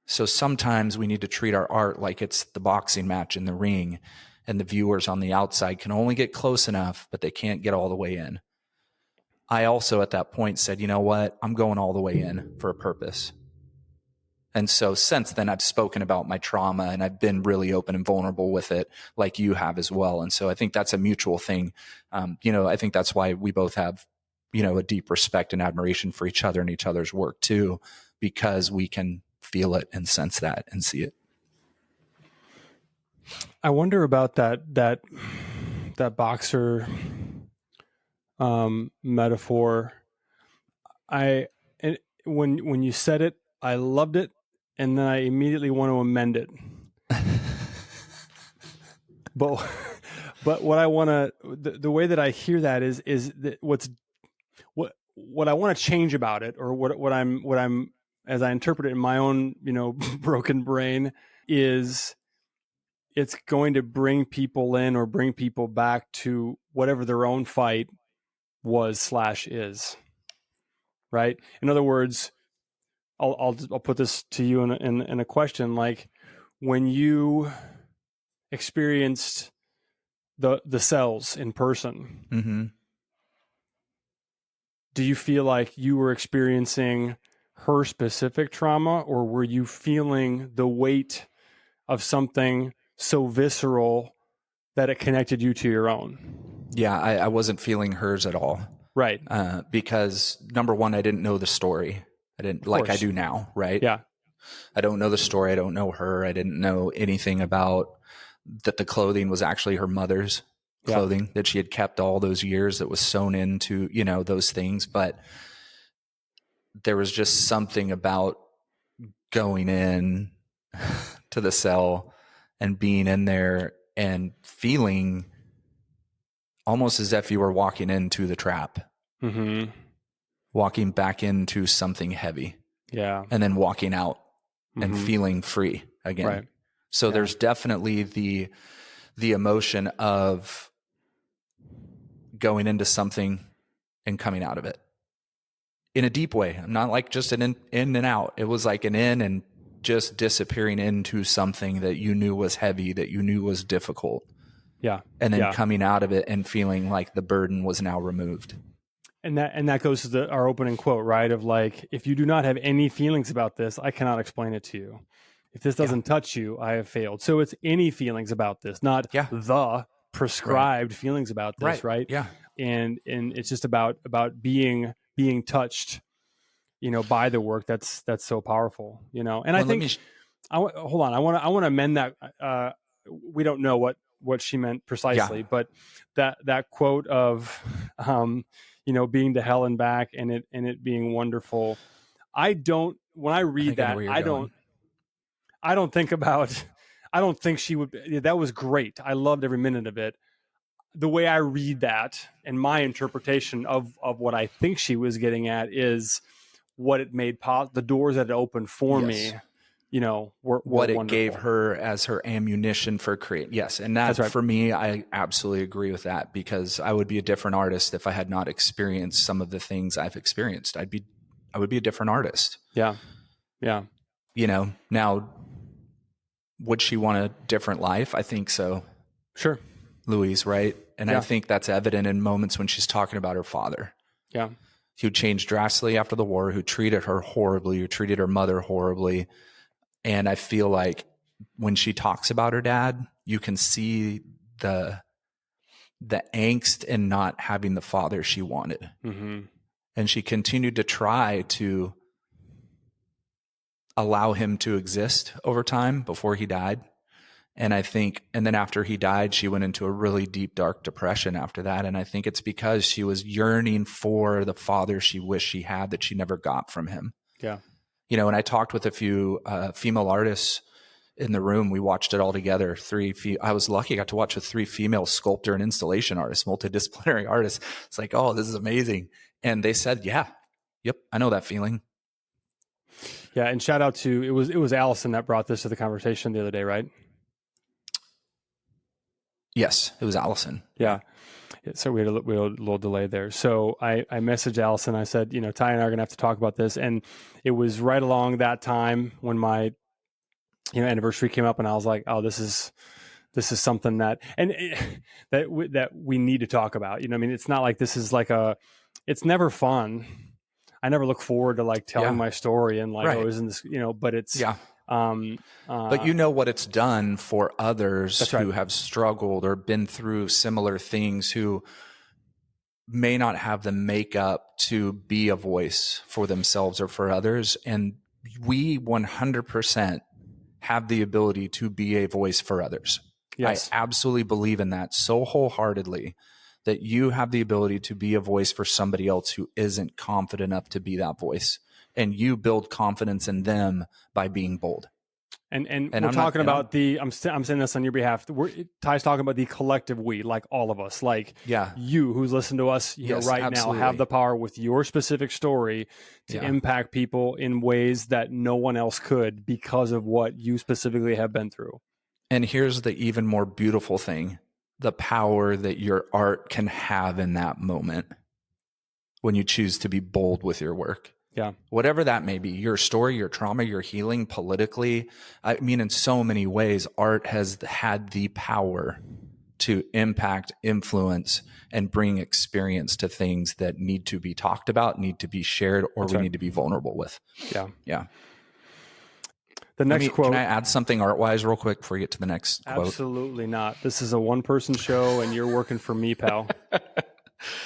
So sometimes we need to treat our art like it's the boxing match in the ring, and the viewers on the outside can only get close enough, but they can't get all the way in. I also at that point said, you know what? I'm going all the way in for a purpose. And so since then, I've spoken about my trauma, and I've been really open and vulnerable with it, like you have as well. And so I think that's a mutual thing. I think that's why we both have, a deep respect and admiration for each other and each other's work too, because we can feel it and sense that and see it. I wonder about that boxer metaphor. When you said it, I loved it, and then I immediately want to amend it. but what I want to the way that I hear that is that what I want to change about it, or what I'm as I interpret it in my own broken brain, is it's going to bring people in or bring people back to whatever their own fight was/is. Right. In other words, I'll put this to you in a question. Like, when you experienced the cells in person, do you feel like you were experiencing her specific trauma, or were you feeling the weight of something so visceral that it connected you to your own? Yeah, I wasn't feeling hers at all. Right. Because number one, I didn't know the story. I didn't, like I do now, right? Yeah. I don't know the story. I don't know her. I didn't know anything about that the clothing was actually her mother's clothing that she had kept all those years, that was sewn into, those things. But there was just something about going in to the cell and being in there and feeling almost as if you were walking into the trap, walking back into something heavy. Yeah. And then walking out and feeling free again. Right. So there's definitely the emotion of going into something and coming out of it in a deep way. Not like just an in and out. It was like an in and just disappearing into something that you knew was heavy, that you knew was difficult. Yeah. And then coming out of it and feeling like the burden was now removed. And that goes to our opening quote, right? Of like, if you do not have any feelings about this, I cannot explain it to you. If this doesn't touch you, I have failed. So it's any feelings about this, not the prescribed feelings about this, right? Yeah. And it's just about being touched, by the work. That's so powerful, And I think hold on, I want to amend that. We don't know what she meant precisely, but that quote of being to hell and back, and it being wonderful. When I read that, I don't think she would. That was great. I loved every minute of it. the way I read that and my interpretation of what I think she was getting at is what it made the doors that it opened for me, were what it wonderful. gave her as her ammunition for creating. Yes. And that, right. For me, I absolutely agree with that, because I would be a different artist if I had not experienced some of the things I've experienced. I would be a different artist. Yeah. Yeah. Now, would she want a different life? I think so. Sure. Louise, right? And I think that's evident in moments when she's talking about her father. Yeah. Who changed drastically after the war, who treated her horribly, who treated her mother horribly. And I feel like when she talks about her dad, you can see the angst in not having the father she wanted. Mm-hmm. And she continued to try to allow him to exist over time before he died. And then after he died, she went into a really deep, dark depression after that. And I think it's because she was yearning for the father she wished she had that she never got from him. Yeah. And I talked with a few female artists in the room. We watched it all together. I was lucky. I got to watch with 3 female sculptor and installation artists, multidisciplinary artists. It's like, oh, this is amazing. And they said, yep, I know that feeling. Yeah. And shout out to, it was Allison that brought this to the conversation the other day, right? Yes, it was Allison. Yeah. So we had a little delay there. So I messaged Allison. I said, Ty and I are going to have to talk about this. And it was right along that time when my, anniversary came up, and I was like, oh, this is something that we need to talk about. It's not like this is like it's never fun. I never look forward to like telling my story and like, right. oh, isn't this, but it's, but you know what it's done for others who have struggled or been through similar things, who may not have the makeup to be a voice for themselves or for others. And we 100% have the ability to be a voice for others. Yes. I absolutely believe in that so wholeheartedly, that you have the ability to be a voice for somebody else who isn't confident enough to be that voice. And you build confidence in them by being bold. And we're talking about I'm saying this on your behalf. Ty's talking about the collective we, like all of us, like you who's listening to us right absolutely. Now, have the power with your specific story to impact people in ways that no one else could because of what you specifically have been through. And here's the even more beautiful thing, the power that your art can have in that moment when you choose to be bold with your work. Yeah. Whatever that may be, your story, your trauma, your healing, politically. I mean, in so many ways, art has had the power to impact, influence, and bring experience to things that need to be talked about, need to be shared, or we need to be vulnerable with. Yeah. Yeah. The next quote. Can I add something art-wise real quick before we get to the next quote? Absolutely not. This is a one-person show, and you're working for me, pal.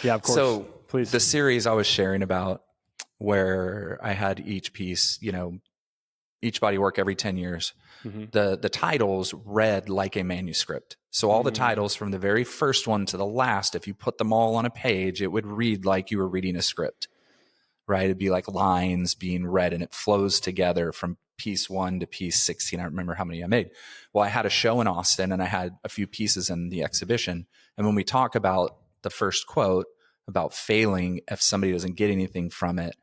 Yeah, of course. So please. The series I was sharing about, where I had each piece, each body work every 10 years, the titles read like a manuscript. So all the titles from the very first one to the last, if you put them all on a page, it would read like you were reading a script, right? It'd be like lines being read, and it flows together from piece 1 to piece 16. I remember how many I made. Well, I had a show in Austin, and I had a few pieces in the exhibition. And when we talk about the first quote about failing if somebody doesn't get anything from it,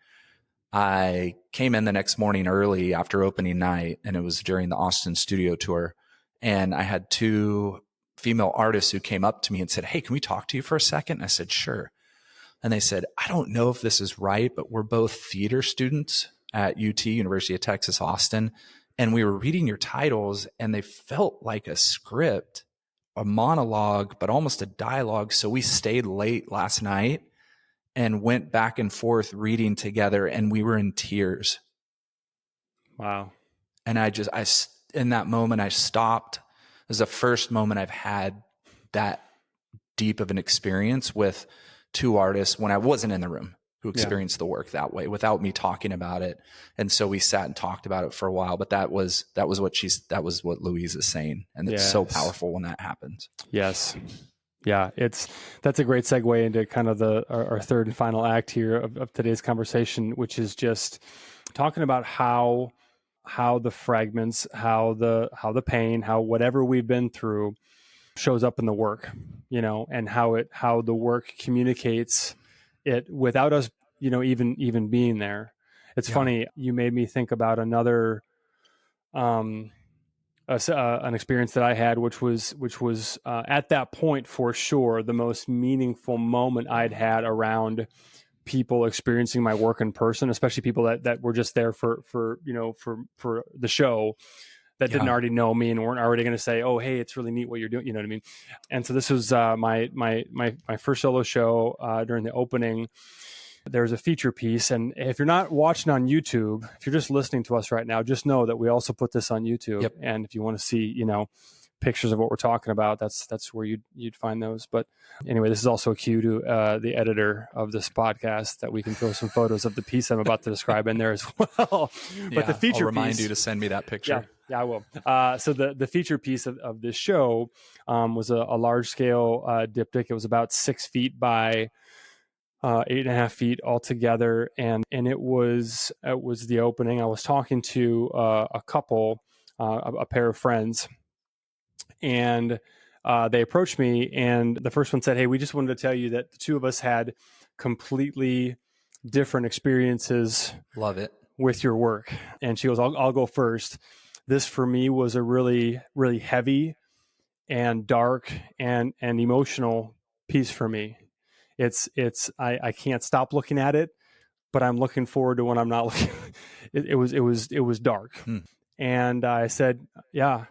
I came in the next morning early after opening night, and it was during the Austin studio tour. And I had 2 female artists who came up to me and said, "Hey, can we talk to you for a second?" And I said, "Sure." And they said, "I don't know if this is right, but we're both theater students at UT, University of Texas, Austin. And we were reading your titles, and they felt like a script, a monologue, but almost a dialogue. So we stayed late last night and went back and forth reading together, and we were in tears." Wow. And in that moment, I stopped. It was the first moment I've had that deep of an experience with 2 artists when I wasn't in the room, who experienced the work that way without me talking about it. And so we sat and talked about it for a while, but that was what Louise is saying. And it's so powerful when that happens. Yes. Yeah, that's a great segue into kind of our third and final act here of today's conversation, which is just talking about how the fragments, how the pain, how whatever we've been through shows up in the work, and how the work communicates it without us, even being there. It's funny. You made me think about another, an experience that I had, which was at that point for sure the most meaningful moment I'd had around people experiencing my work in person, especially people that were just there for the show, that didn't already know me and weren't already going to say, "Oh, hey, it's really neat what you're doing." You know what I mean? And so this was my first solo show. During the opening, there's a feature piece, and if you're not watching on YouTube, if you're just listening to us right now, just know that we also put this on YouTube. Yep. And if you want to see, pictures of what we're talking about, that's where you'd find those. But anyway, this is also a cue to the editor of this podcast that we can throw some photos of the piece I'm about to describe in there as well. But the feature I'll remind piece, you to send me that picture. Yeah, I will. So the feature piece of this show was a large scale diptych. It was about 6 feet by 8.5 feet altogether, and it was the opening. I was talking to a couple, a pair of friends, and they approached me, and the first one said, "Hey, we just wanted to tell you that the two of us had completely different experiences. Love it. With your work." And she goes, I'll go first. This for me was a really, really heavy and dark and emotional piece for me. I can't stop looking at it, but I'm looking forward to when I'm not looking. It was dark. And I said, "Yeah.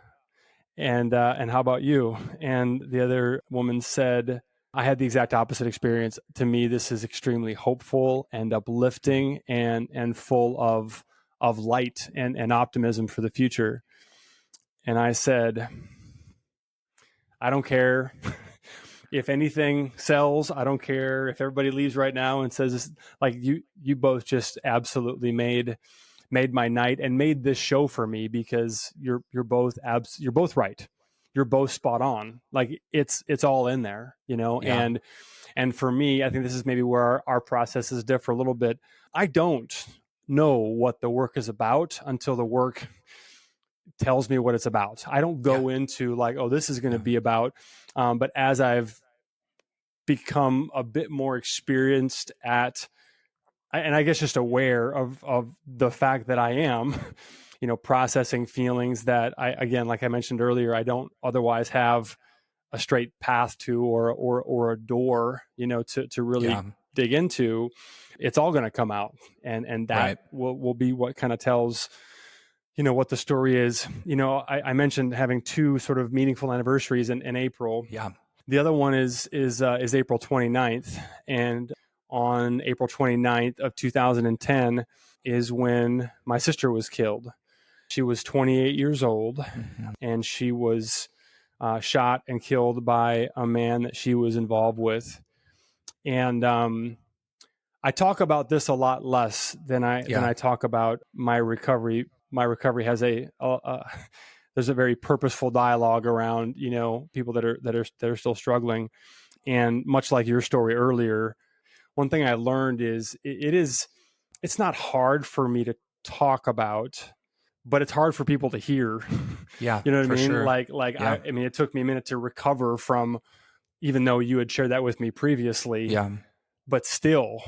And how about you?" And the other woman said, "I had the exact opposite experience. To me, this is extremely hopeful and uplifting and full of light and optimism for the future." And I said, "I don't care if anything sells. I don't care if everybody leaves right now and says this, like you both just absolutely made my night and made this show for me, because you're both right. You're both spot on. Like it's all in there, and for me, I think this is maybe where our processes differ a little bit. I don't know what the work is about until the work tells me what it's about. I don't go into like, oh, this is going to be about, but as I've become a bit more experienced at, and I guess just aware of the fact that I am, processing feelings that again, like I mentioned earlier, I don't otherwise have a straight path to, or a door, to really dig into. It's all going to come out, and that will be what kind of tells, what the story is. I mentioned having two sort of meaningful anniversaries in April. Yeah. The other one is April 29th. And on April 29th of 2010 is when my sister was killed. She was 28 years old, and she was shot and killed by a man that she was involved with. And I talk about this a lot less than I talk about my recovery. My recovery has there's a very purposeful dialogue around, people that are still struggling. And much like your story earlier, one thing I learned is it's not hard for me to talk about, but it's hard for people to hear. Yeah. You know what I mean? Sure. I mean, it took me a minute to recover from, even though you had shared that with me previously. Yeah. But still,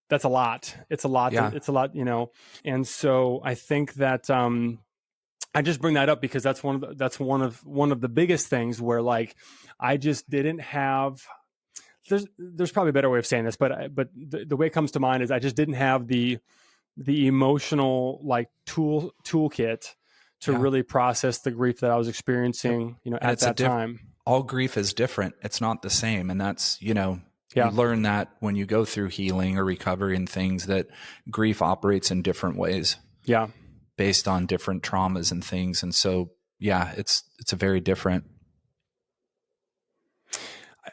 that's a lot. It's a lot. Yeah. It's a lot, And so I think that I just bring that up because that's one of the biggest things where, like, I just didn't have. There's probably a better way of saying this, but the way it comes to mind is I just didn't have the emotional, like, toolkit to really process the grief that I was experiencing, at that time. All grief is different. It's not the same. And that's, you learn that when you go through healing or recovery and things, that grief operates in different ways. Yeah. Based on different traumas and things. And so, it's a very different.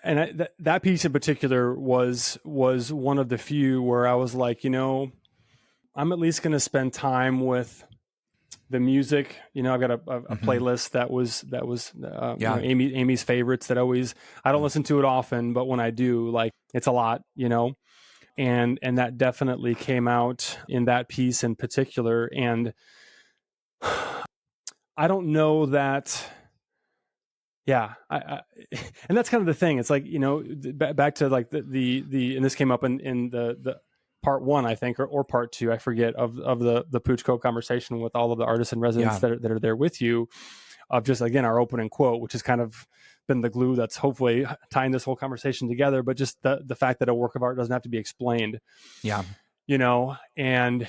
And that piece in particular was one of the few where I was like, I'm at least going to spend time with the music. I've got a playlist that was Amy's favorites that I don't listen to it often, but when I do, like, it's a lot, and that definitely came out in that piece in particular. And I don't know that Yeah, and that's kind of the thing. It's like, back to like the and this came up in the part one, I think, or part two, I forget, of the Puchko conversation with all of the artists and residents Yeah. that are there with you, of just, again, our opening quote, which has kind of been the glue that's hopefully tying this whole conversation together. But just the fact that a work of art doesn't have to be explained. Yeah. And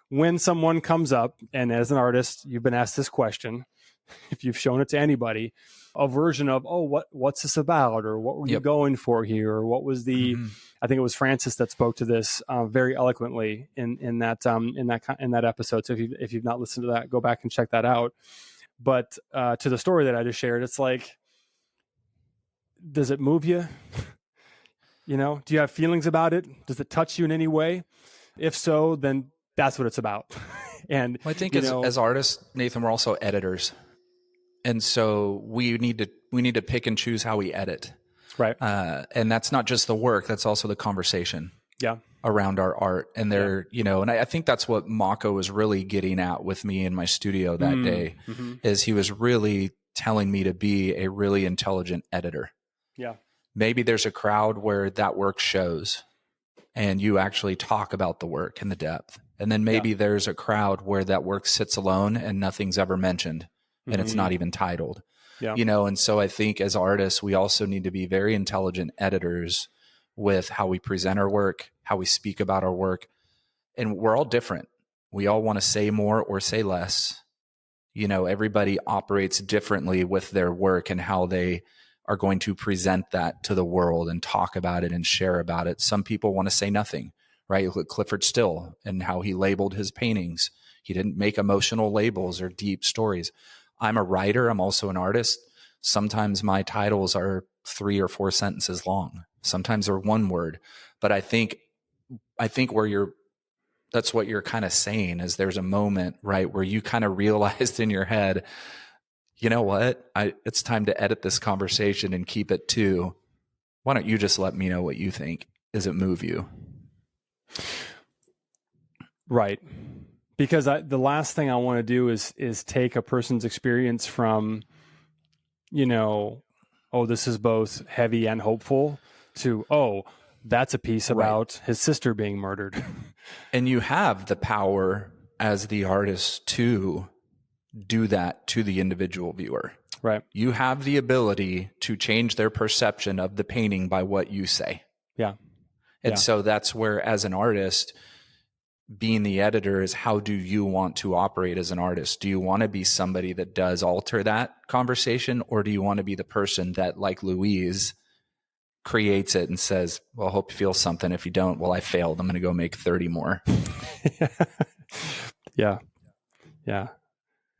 when someone comes up, and as an artist, you've been asked this question, if you've shown it to anybody, a version of, oh, what's this about, or what were you going for here, or what was the I think it was Francis that spoke to this very eloquently in that episode. So if you've not listened to that, go back and check that out. But to the story that I just shared, it's like, does it move you? Do you have feelings about it? Does it touch you in any way? If so, then that's what it's about. And I think as artists, Nathan, we're also editors. And so we need to pick and choose how we edit. Right. And that's not just the work, that's also the conversation. Yeah. Around our art. And and I think that's what Mako was really getting at with me in my studio that day, is he was really telling me to be a really intelligent editor. Yeah. Maybe there's a crowd where that work shows and you actually talk about the work and the depth. And then maybe there's a crowd where that work sits alone and nothing's ever mentioned and it's not even titled. Yeah. And so I think as artists, we also need to be very intelligent editors with how we present our work, how we speak about our work. And we're all different. We all want to say more or say less. Everybody operates differently with their work and how they are going to present that to the world and talk about it and share about it. Some people want to say nothing, right? Look at Clifford Still and how he labeled his paintings. He didn't make emotional labels or deep stories. I'm a writer. I'm also an artist. Sometimes my titles are 3 or 4 sentences long. Sometimes they're one word. But I think that's what you're kind of saying, is there's a moment, right, where you kind of realized in your head, you know what, it's time to edit this conversation and keep it to, why don't you just let me know what you think? Does it move you? Right. Because the last thing I want to do is take a person's experience from, oh, this is both heavy and hopeful, to, oh, that's a piece about his sister being murdered. And you have the power as the artist to do that to the individual viewer. Right. You have the ability to change their perception of the painting by what you say. Yeah. And so that's where, as an artist, being the editor is, how do you want to operate as an artist? Do you want to be somebody that does alter that conversation? Or do you want to be the person that, like Louise, creates it and says, well, I hope you feel something. If you don't, well, I failed. I'm going to go make 30 more. Yeah. Yeah.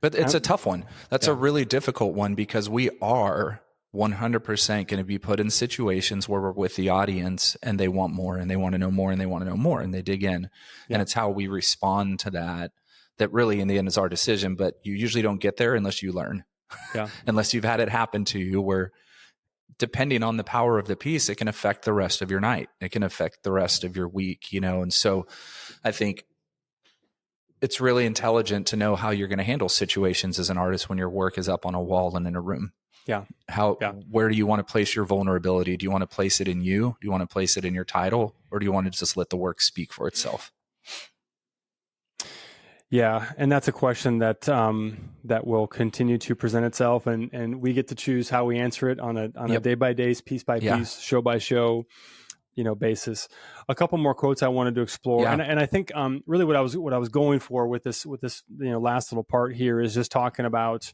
But it's a tough one. That's a really difficult one, because we are 100% going to be put in situations where we're with the audience and they want more and they want to know more and they want to know more and they dig in. Yeah. And it's how we respond to that really in the end is our decision. But you usually don't get there unless you learn. Yeah. Unless you've had it happen to you, where depending on the power of the piece, it can affect the rest of your night. It can affect the rest of your week, And so I think it's really intelligent to know how you're going to handle situations as an artist when your work is up on a wall and in a room. Yeah. Where do you want to place your vulnerability? Do you want to place it in you? Do you want to place it in your title? Or do you want to just let the work speak for itself? Yeah. And that's a question that will continue to present itself. And we get to choose how we answer it on a day by day, piece by piece, show by show, basis. A couple more quotes I wanted to explore. Yeah. And I think really what I was going for with this last little part here is just talking about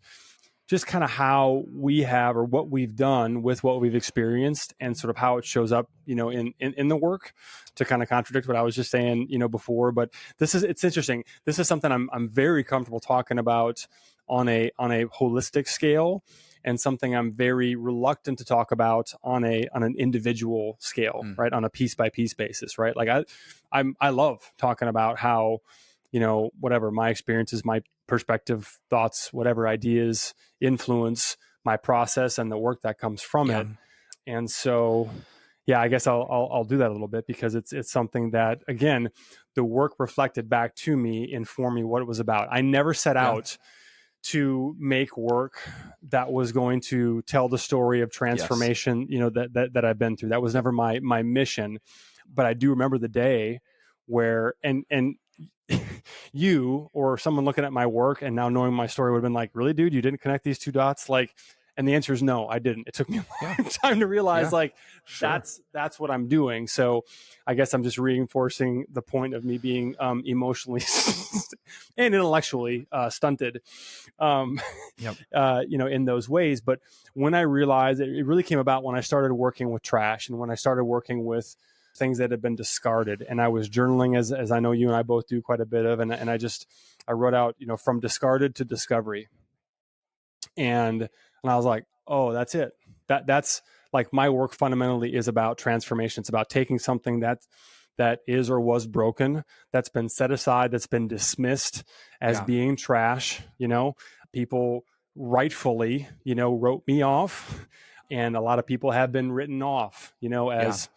just kind of how we have, or what we've done with what we've experienced, and sort of how it shows up, in the work, to kind of contradict what I was just saying, before. But it's interesting. This is something I'm very comfortable talking about on a holistic scale, and something I'm very reluctant to talk about on an individual scale, right? On a piece by piece basis, right? Like I love talking about how, whatever my experiences, my perspective, thoughts, whatever ideas influence my process and the work that comes from it. And so, I guess I'll do that a little bit, because it's something that, again, the work reflected back to me, informed me what it was about. I never set out to make work that was going to tell the story of transformation, that I've been through. That was never my mission. But I do remember the day where, and you or someone looking at my work and now knowing my story would have been like, really, dude, you didn't connect these two dots? Like, and the answer is no, I didn't. It took me a long time to realize that's what I'm doing. So I guess I'm just reinforcing the point of me being emotionally and intellectually stunted, in those ways. But when I realized it really came about when I started working with trash and when I started working with things that had been discarded, and I was journaling as I know you and I both do quite a bit of, and I wrote out, from discarded to discovery. And I was like, oh, that's it. That's like my work fundamentally is about transformation. It's about taking something that is or was broken, that's been set aside, that's been dismissed as being trash. People rightfully, wrote me off, and a lot of people have been written off, as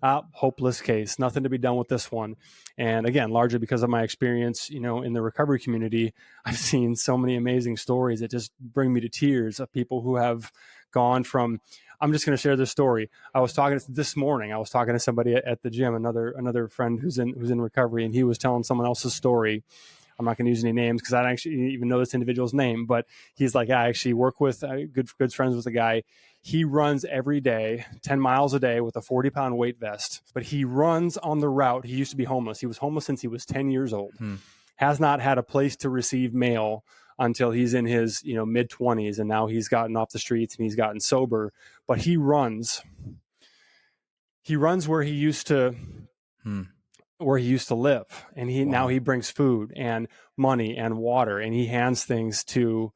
hopeless case, nothing to be done with this one. And again, largely because of my experience, in the recovery community, I've seen so many amazing stories that just bring me to tears of people who have gone from, I'm just going to share this story. I was talking this morning, I was talking to somebody at the gym, another friend who's in recovery, and he was telling someone else's story. I'm not going to use any names because I don't actually even know this individual's name, but he's like, I actually work with good friends with a guy. He runs every day, 10 miles a day with a 40-pound weight vest, but he runs on the route. He used to be homeless. He was homeless since he was 10 years old, has not had a place to receive mail until he's in his, mid 20s. And now he's gotten off the streets and he's gotten sober, but he runs where he used to, live. And now he brings food and money and water, and he hands things to,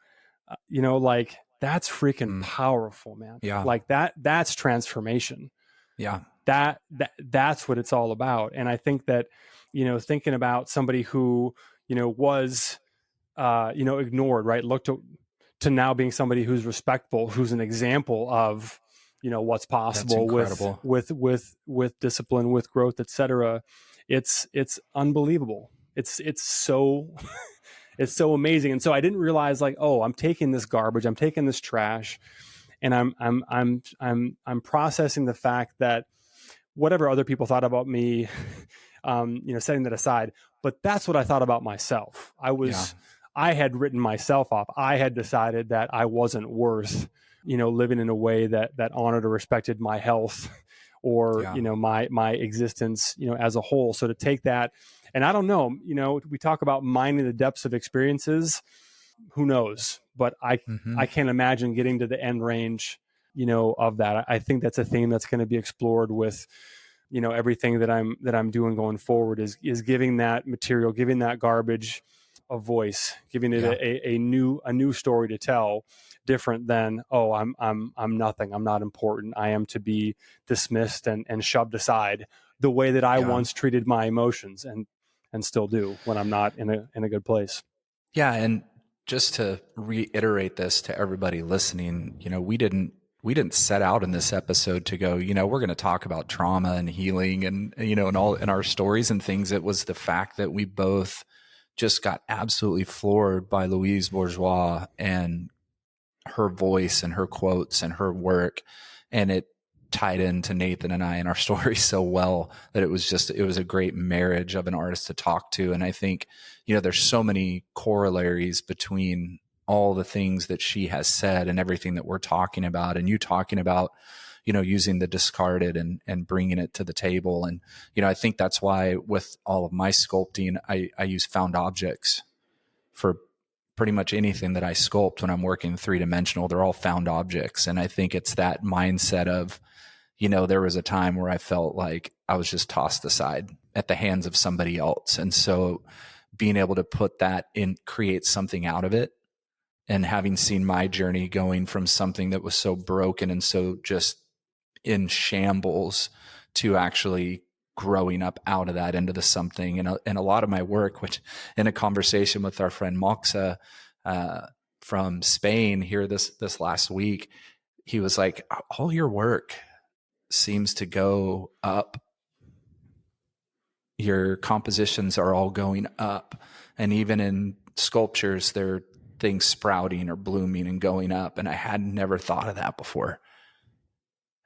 like, that's freaking powerful, man. Yeah. Like that's transformation. Yeah. That's what it's all about. And I think that, thinking about somebody who, was, ignored, right. Look to now being somebody who's respectful, who's an example of, what's possible with discipline, with growth, et cetera. It's unbelievable. It's so, it's so amazing. And so I didn't realize, like, oh, I'm taking this garbage, I'm taking this trash, and I'm processing the fact that whatever other people thought about me, setting that aside, but that's what I thought about myself. I had written myself off. I had decided that I wasn't worth, living in a way that honored or respected my health or, my existence, as a whole. So to take that, and I don't know, we talk about mining the depths of experiences, who knows, but I can't imagine getting to the end range, of that. I think that's a theme that's going to be explored with, everything that I'm doing going forward is giving that material, giving that garbage a voice, giving it a new story to tell, different than, oh, I'm nothing, I'm not important, I am to be dismissed and shoved aside the way that I once treated my emotions and still do when I'm not in a good place. Yeah. And just to reiterate this to everybody listening, we didn't set out in this episode to go, we're going to talk about trauma and healing and, and all in our stories and things. It was the fact that we both just got absolutely floored by Louise Bourgeois and her voice and her quotes and her work. And it tied into Nathan and I and our story so well that it was a great marriage of an artist to talk to. And I think, there's so many corollaries between all the things that she has said and everything that we're talking about, and you talking about, using the discarded and bringing it to the table. And, I think that's why with all of my sculpting, I use found objects for pretty much anything that I sculpt when I'm working 3-dimensional. They're all found objects. And I think it's that mindset of, there was a time where I felt like I was just tossed aside at the hands of somebody else. And so being able to put that in, create something out of it, and having seen my journey going from something that was so broken and so just in shambles to actually growing up out of that into the something. And a lot of my work, which in a conversation with our friend Moxa from Spain here this last week, he was like, all your work seems to go up. Your compositions are all going up. And even in sculptures, they're things sprouting or blooming and going up. And I had never thought of that before.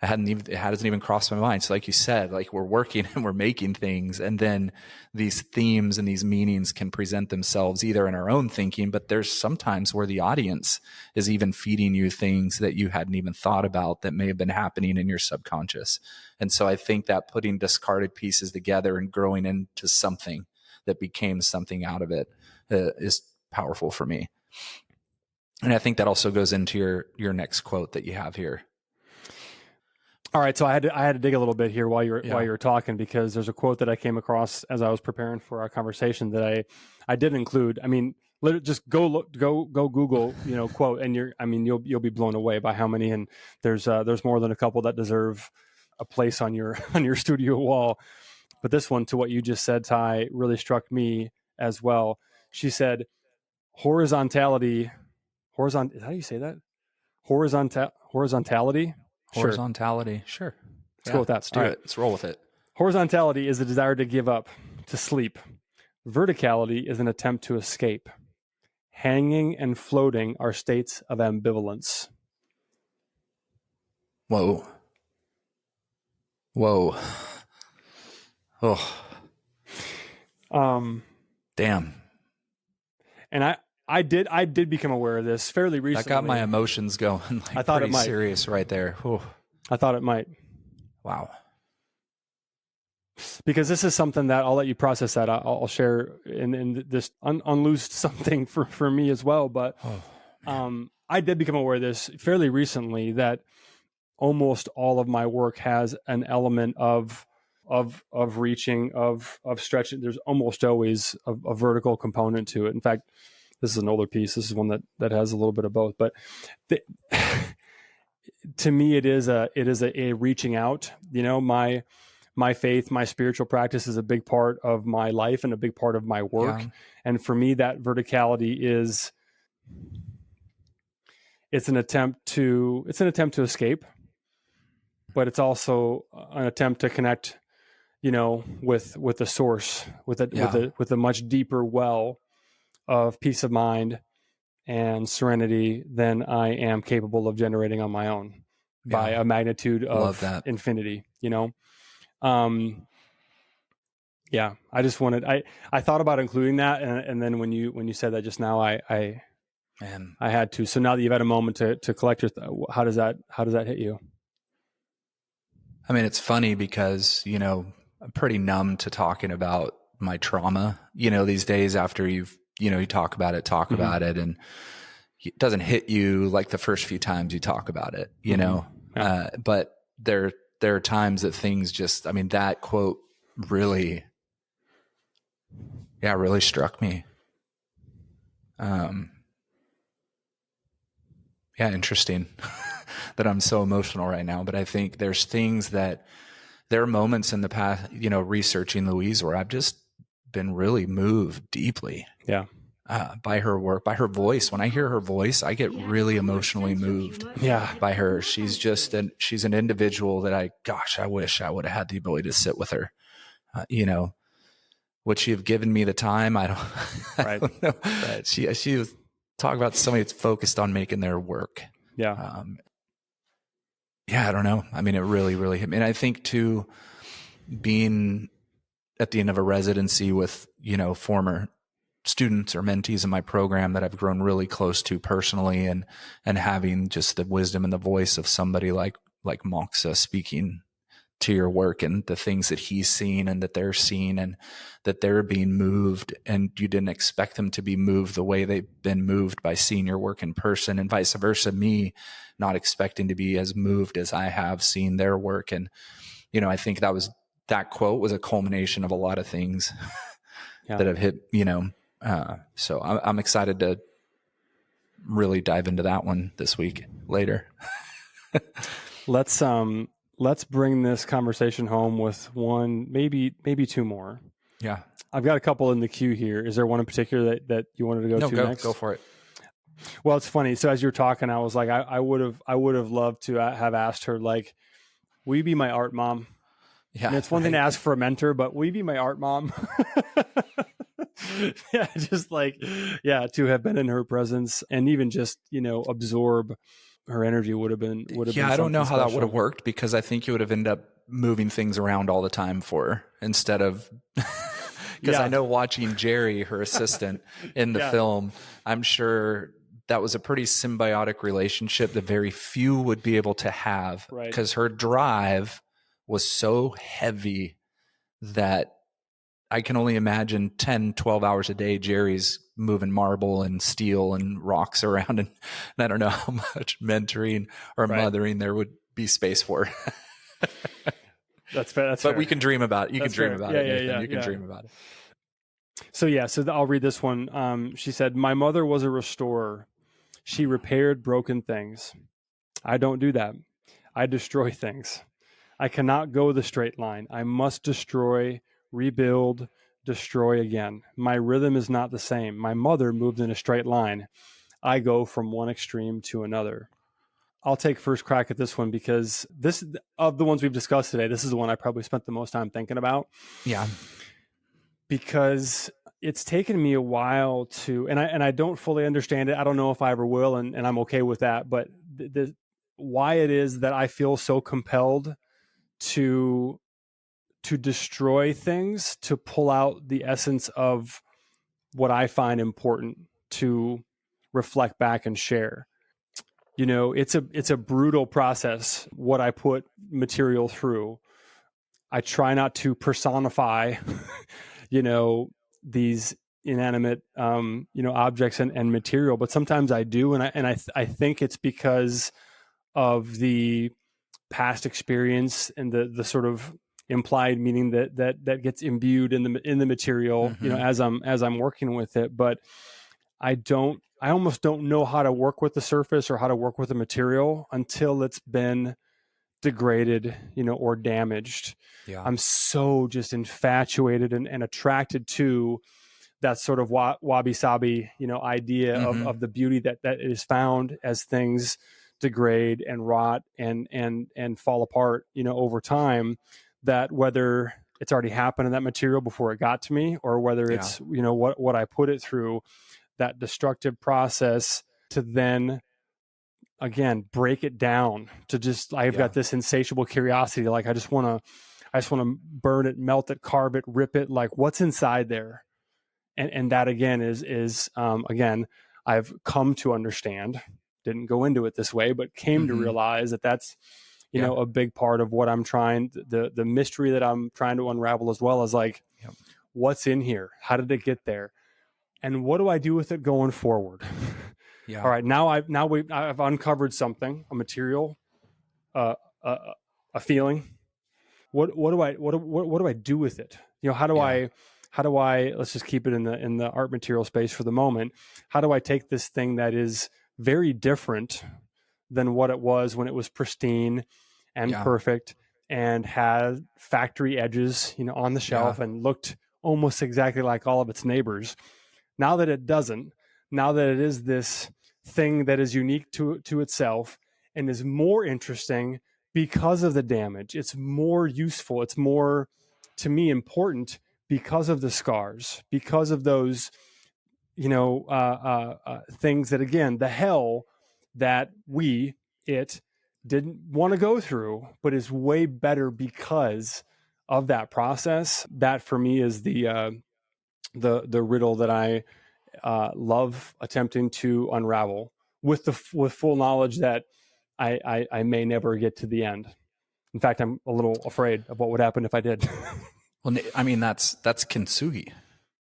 It hasn't even crossed my mind. So like you said, like we're working and we're making things, and then these themes and these meanings can present themselves either in our own thinking, but there's sometimes where the audience is even feeding you things that you hadn't even thought about that may have been happening in your subconscious. And so I think that putting discarded pieces together and growing into something that became something out of it is powerful for me. And I think that also goes into your next quote that you have here. All right, so I had to dig a little bit here while you were talking, because there's a quote that I came across as I was preparing for our conversation that I did include. I mean, just go Google, quote, and you'll be blown away by how many. And there's more than a couple that deserve a place on your studio wall. But this one, to what you just said, Ty, really struck me as well. She said, horizontality. Is that how you say that? Horizontality. Horizontality. Sure. Let's go with that. Let's do it. Let's roll with it. Horizontality is the desire to give up, to sleep. Verticality is an attempt to escape. Hanging and floating are states of ambivalence. Whoa. Oh. Damn. And I did become aware of this fairly recently. That got my emotions going. Like, I thought it might. Serious right there. Ooh. I thought it might. Wow. Because this is something that I'll let you process that. I'll share in this unloosed something for me as well. But I did become aware of this fairly recently, that almost all of my work has an element of reaching, of stretching. There's almost always a vertical component to it. In fact, this is an older piece. This is one that has a little bit of both. But to me, it is a reaching out. My faith, my spiritual practice is a big part of my life and a big part of my work. Yeah. And for me, that verticality it's an attempt to escape, but it's also an attempt to connect, with the source, with a much deeper well of peace of mind and serenity than I am capable of generating on my own by a magnitude of infinity, I just wanted, I thought about including that. And then when you said that just now, I had to. So now that you've had a moment to collect how does that hit you? I mean, it's funny because, I'm pretty numb to talking about my trauma, these days after you talk about it, about it, and it doesn't hit you like the first few times you talk about it, but there are times that things just, that quote really struck me. Interesting that I'm so emotional right now, but I think there are moments in the past, researching Louise where I've just been really moved deeply. Yeah. By her work, by her voice. When I hear her voice, I get really emotionally moved by her. She's she's an individual that I wish I would have had the ability to sit with her. Would she have given me the time? I don't, I don't know. Right. She was talking about somebody that's focused on making their work. Yeah. I don't know. It really, really hit me. And I think too, being at the end of a residency with, former students or mentees in my program that I've grown really close to personally, and having just the wisdom and the voice of somebody like Moxa speaking to your work and the things that he's seen and that they're seeing and that they're being moved, and you didn't expect them to be moved the way they've been moved by seeing your work in person, and vice versa, me not expecting to be as moved as I have seen their work. And, I think that quote was a culmination of a lot of things that have hit, so I'm excited to really dive into that one this week later. Let's bring this conversation home with one, maybe two more. Yeah. I've got a couple in the queue here. Is there one in particular that you wanted to go next? Go for it. Well, it's funny. So as you were talking, I was like, I would have loved to have asked her, like, will you be my art mom? Yeah. And it's one thing to ask for a mentor, but will you be my art mom? Yeah, just like, yeah, to have been in her presence and even just, absorb her energy would have been Yeah, I don't know something how that would have special. worked because I think you would have ended up moving things around all the time for her instead of because I Yeah. know watching Jerry, her assistant in the Yeah. film, I'm sure that was a pretty symbiotic relationship that very few would be able to have Right. because her drive was so heavy that I can only imagine 10, 12 hours a day, Jerry's moving marble and steel and rocks around. And I don't know how much mentoring or Right. mothering there would be space for. That's fair. That's But fair. we can dream about it. You can That's dream fair. about Yeah. it, Yeah. Nathan. Yeah. You can Yeah. dream about it. So yeah. So I'll read this one. She said, "My mother was a restorer. She repaired broken things. I don't do that. I destroy things. I cannot go the straight line. I must destroy, rebuild, destroy again. My rhythm is not the same. My mother moved in a straight line. I go from one extreme to another." I'll take first crack at this one because this, of the ones we've discussed today, this is the one I probably spent the most time thinking about. Yeah. Because it's taken me a while to, and I don't fully understand it. I don't know if I ever will, and I'm okay with that. But why it is that I feel so compelled to destroy things, to pull out the essence of what I find important to reflect back and share. It's a brutal process what I put material through. I try not to personify, these inanimate, objects and material, but sometimes I do, and I think it's because of the past experience and the sort of implied meaning that gets imbued in the material, Mm-hmm. as I'm working with it. But I almost don't know how to work with the surface or how to work with the material until it's been degraded, or damaged. Yeah. I'm so just infatuated and attracted to that sort of wabi sabi, idea Mm-hmm. of the beauty that is found as things degrade and rot and fall apart, over time. That whether it's already happened in that material before it got to me, or whether Yeah. it's what I put it through, that destructive process to then again break it down to just I've Yeah. got this insatiable curiosity, like I just want to burn it, melt it, carve it, rip it, like what's inside there. And that again is again I've come to understand, didn't go into it this way, but came to Mm-hmm. realize that that's Yeah. a big part of what I'm trying, the mystery that I'm trying to unravel, as well as like Yep. what's in here, how did it get there, and what do I do with it going forward. Yeah. All right, I've uncovered something, a material, uh, a, a feeling. What do I do with it? Yeah. How do I let's just keep it in the art material space for the moment. How do I take this thing that is very different than what it was when it was pristine and Yeah. perfect and had factory edges, on the Yeah. shelf and looked almost exactly like all of its neighbors. Now that it doesn't, now that it is this thing that is unique to itself and is more interesting because of the damage, it's more useful, it's more, to me, important because of the scars, because of those, things that, again, the hell that it didn't want to go through, but is way better because of that process. That for me is the riddle that I love attempting to unravel with full knowledge that I may never get to the end. In fact, I'm a little afraid of what would happen if I did. Well, I mean, that's kintsugi.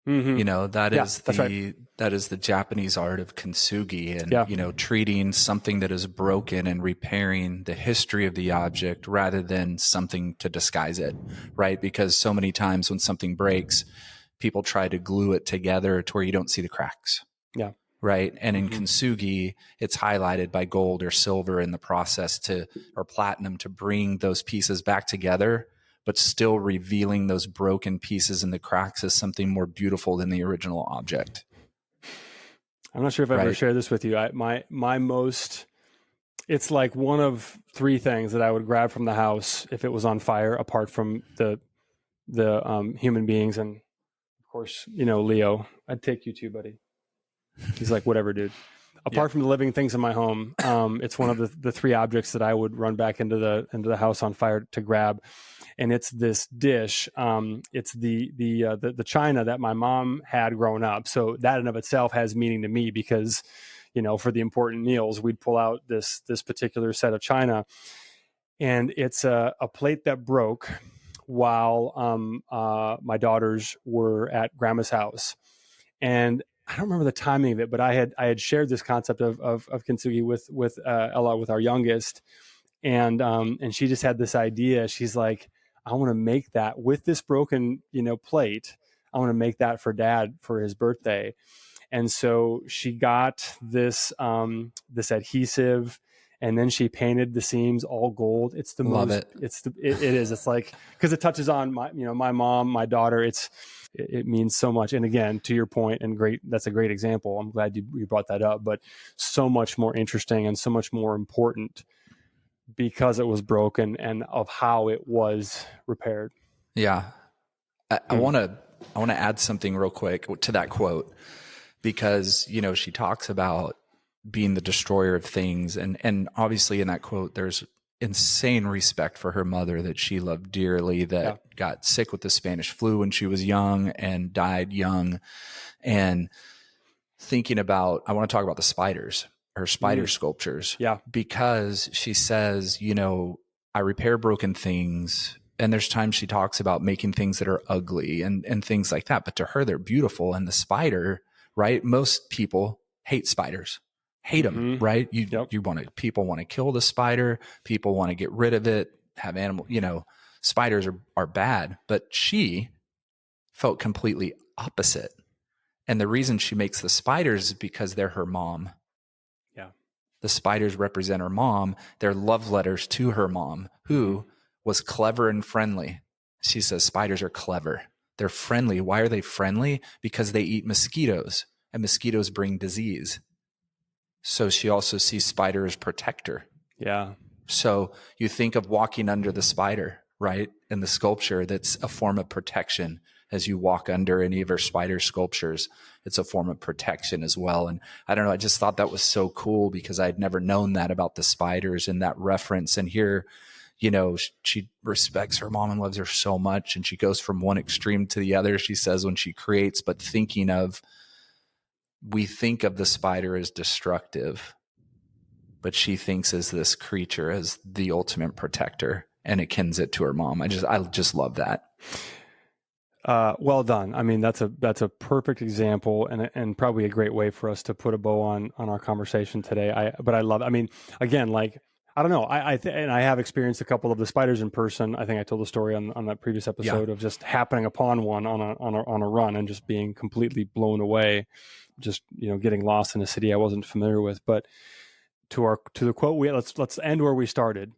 Mm-hmm. That Yeah, is that's right. the Japanese art of kintsugi, and Yeah. treating something that is broken and repairing the history of the object rather than something to disguise it, right? Because so many times when something breaks, people try to glue it together to where you don't see the cracks. Yeah. Right. And in Mm-hmm. kintsugi, it's highlighted by gold or silver in the process or platinum to bring those pieces back together, but still revealing those broken pieces and the cracks as something more beautiful than the original object. I'm not sure if I've ever Right. shared this with you. It's like one of three things that I would grab from the house if it was on fire, apart from the human beings and, of course, Leo, I'd take you too, buddy. He's like, whatever, dude. Apart from the living things in my home, it's one of the three objects that I would run back into the house on fire to grab, and it's this dish. It's the china that my mom had growing up. So that in of itself has meaning to me because, for the important meals, we'd pull out this particular set of china, and it's a plate that broke while my daughters were at grandma's house, and I don't remember the timing of it, but I had shared this concept of kintsugi with Ella, with our youngest, and she just had this idea. She's like, I want to make that with this broken plate. I want to make that for Dad for his birthday, and so she got this this adhesive, and then she painted the seams all gold. It's the Love most. it. It is. It's like, because it touches on my mom, my daughter. It means so much. And again, to your point, and great, that's a great example. I'm glad you brought that up, but so much more interesting and so much more important because it was broken and of how it was repaired. Yeah. I want to add something real quick to that quote, because, she talks about being the destroyer of things. And obviously in that quote, there's insane respect for her mother that she loved dearly, that got sick with the Spanish flu when she was young and died young. And thinking about, I want to talk about the spiders, her spider sculptures. Yeah. Because she says, I repair broken things. And there's times she talks about making things that are ugly and things like that. But to her, they're beautiful. And the spider, right? Most people hate spiders. Hate them, right? People want to kill the spider. People want to get rid of it, have animal, spiders are bad, but she felt completely opposite. And the reason she makes the spiders is because they're her mom. Yeah. The spiders represent her mom. They're love letters to her mom, who was clever and friendly. She says spiders are clever. They're friendly. Why are they friendly? Because they eat mosquitoes, and mosquitoes bring disease. So she also sees spider as protector. Yeah. So you think of walking under the spider, right? In the sculpture, that's a form of protection. As you walk under any of her spider sculptures, it's a form of protection as well. And I don't know, I just thought that was so cool because I'd never known that about the spiders and that reference. And here, she respects her mom and loves her so much. And she goes from one extreme to the other, she says, when she creates, but we think of the spider as destructive, but she thinks as this creature as the ultimate protector, and akins it to her mom. I just love that. Well done. I mean, that's a perfect example and probably a great way for us to put a bow on our conversation today. But I love it. I mean, again, like, I don't know. And I have experienced a couple of the spiders in person. I think I told the story on that previous episode of just happening upon one on a run and just being completely blown away, just getting lost in a city I wasn't familiar with. But to the quote, let's end where we started.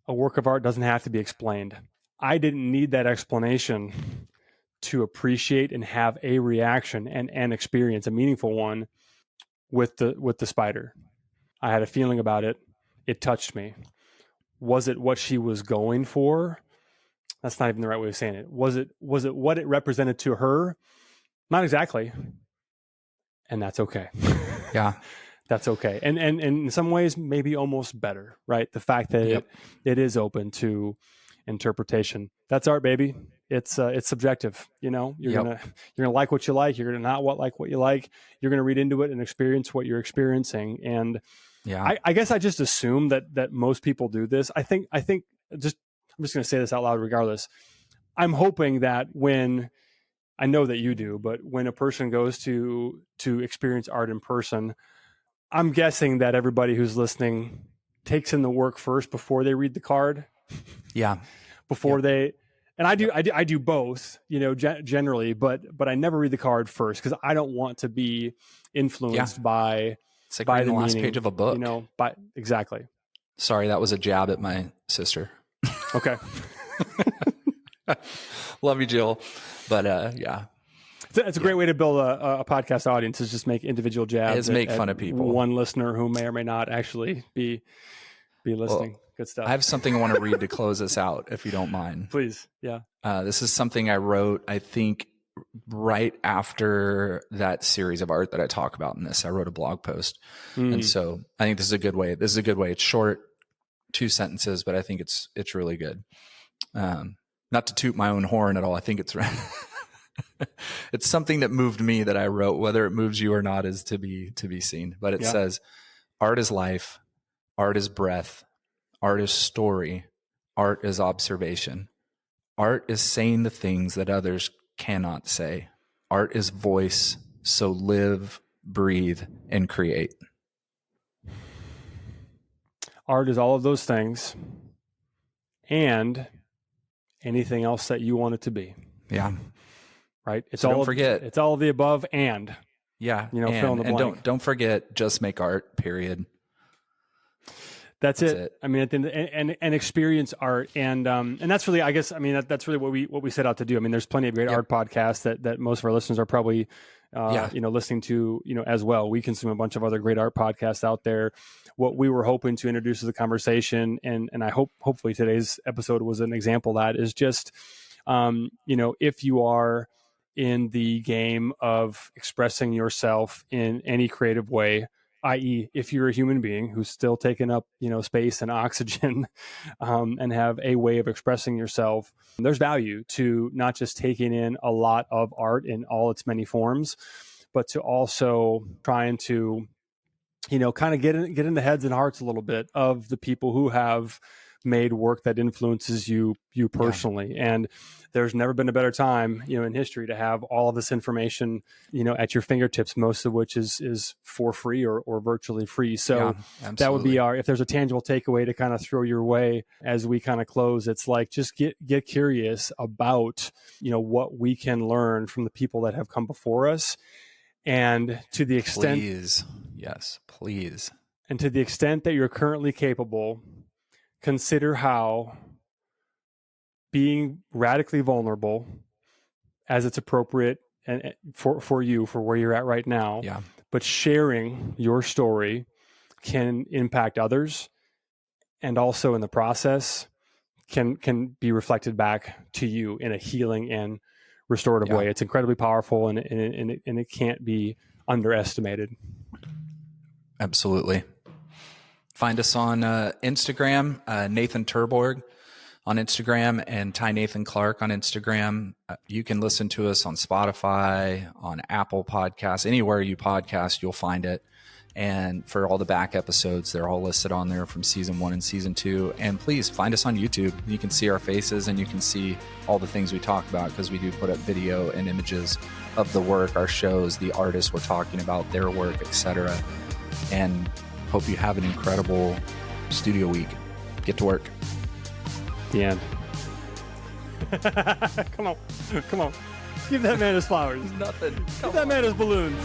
A work of art doesn't have to be explained. I didn't need that explanation to appreciate and have a reaction and experience, a meaningful one, with the spider. I had a feeling about it. It touched me. Was it what she was going for? That's not even the right way of saying it. Was it what it represented to her? Not exactly. And that's okay. Yeah. That's okay. And in some ways, maybe almost better, right? The fact that it is open to interpretation. That's art, baby. It's subjective. You're gonna like what you like. You're gonna not like what you like. You're gonna read into it and experience what you're experiencing. And I guess I just assume that most people do this. I'm just gonna say this out loud regardless. I'm hoping that when, I know that you do, but when a person goes to experience art in person, I'm guessing that everybody who's listening takes in the work first before they read the card. Yeah. Before they, and I do both, generally, but I never read the card first because I don't want to be influenced by, it's like by reading the last meaning, page of a book. Exactly. Sorry, that was a jab at my sister. Okay. Love you, Jill. But yeah. It's a great way to build a podcast audience, is just make individual jabs. Make fun of people. One listener who may or may not actually be listening. Well, good stuff. I have something I want to read to close us out, if you don't mind. Please. Yeah. This is something I wrote, I think, right after that series of art that I talk about in this. I wrote a blog post. And so I think this is a good way. It's short, 2 sentences, but I think it's really good. Not to toot my own horn at all. I think it's it's something that moved me that I wrote. Whether it moves you or not is to be seen. But it says, art is life, art is breath, art is story, art is observation. Art is saying the things that others cannot say. Art is voice, so live, breathe, and create. Art is all of those things and anything else that you want it to be. Yeah. Right? It's So all don't forget. It's all of the above and. Yeah. You know, fill in the blank. And don't forget, just make art, period. That's it. I mean, and experience art, and that's really, I guess, I mean, that's really what we set out to do. I mean, there's plenty of great art podcasts that most of our listeners are probably, listening to, as well. We consume a bunch of other great art podcasts out there. What we were hoping to introduce to the conversation, and I hopefully today's episode was an example of that, is just, if you are in the game of expressing yourself in any creative way, i.e., if you're a human being who's still taking up, space and oxygen, and have a way of expressing yourself, there's value to not just taking in a lot of art in all its many forms, but to also trying to, kind of get in the heads and hearts a little bit of the people who have made work that influences you personally. Yeah. And there's never been a better time, in history to have all of this information, at your fingertips, most of which is for free or virtually free. So that would be if there's a tangible takeaway to kind of throw your way as we kind of close, it's like, just get curious about, what we can learn from the people that have come before us. And to the extent, please. And to the extent that you're currently capable, consider how being radically vulnerable, as it's appropriate and for you, for where you're at right now, but sharing your story can impact others, and also in the process can be reflected back to you in a healing and restorative way. It's incredibly powerful, and it can't be underestimated. Absolutely. Find us on Instagram, Nathan Terborg on Instagram, and Ty Nathan Clark on Instagram. You can listen to us on Spotify, on Apple Podcasts, anywhere you podcast, you'll find it. And for all the back episodes, they're all listed on there from season 1 and season 2. And please find us on YouTube. You can see our faces and you can see all the things we talk about, because we do put up video and images of the work, our shows, the artists we're talking about, their work, etc. And hope you have an incredible studio week. Get to work. The end. Come on. Give that man his flowers. Nothing. Give that man his balloons.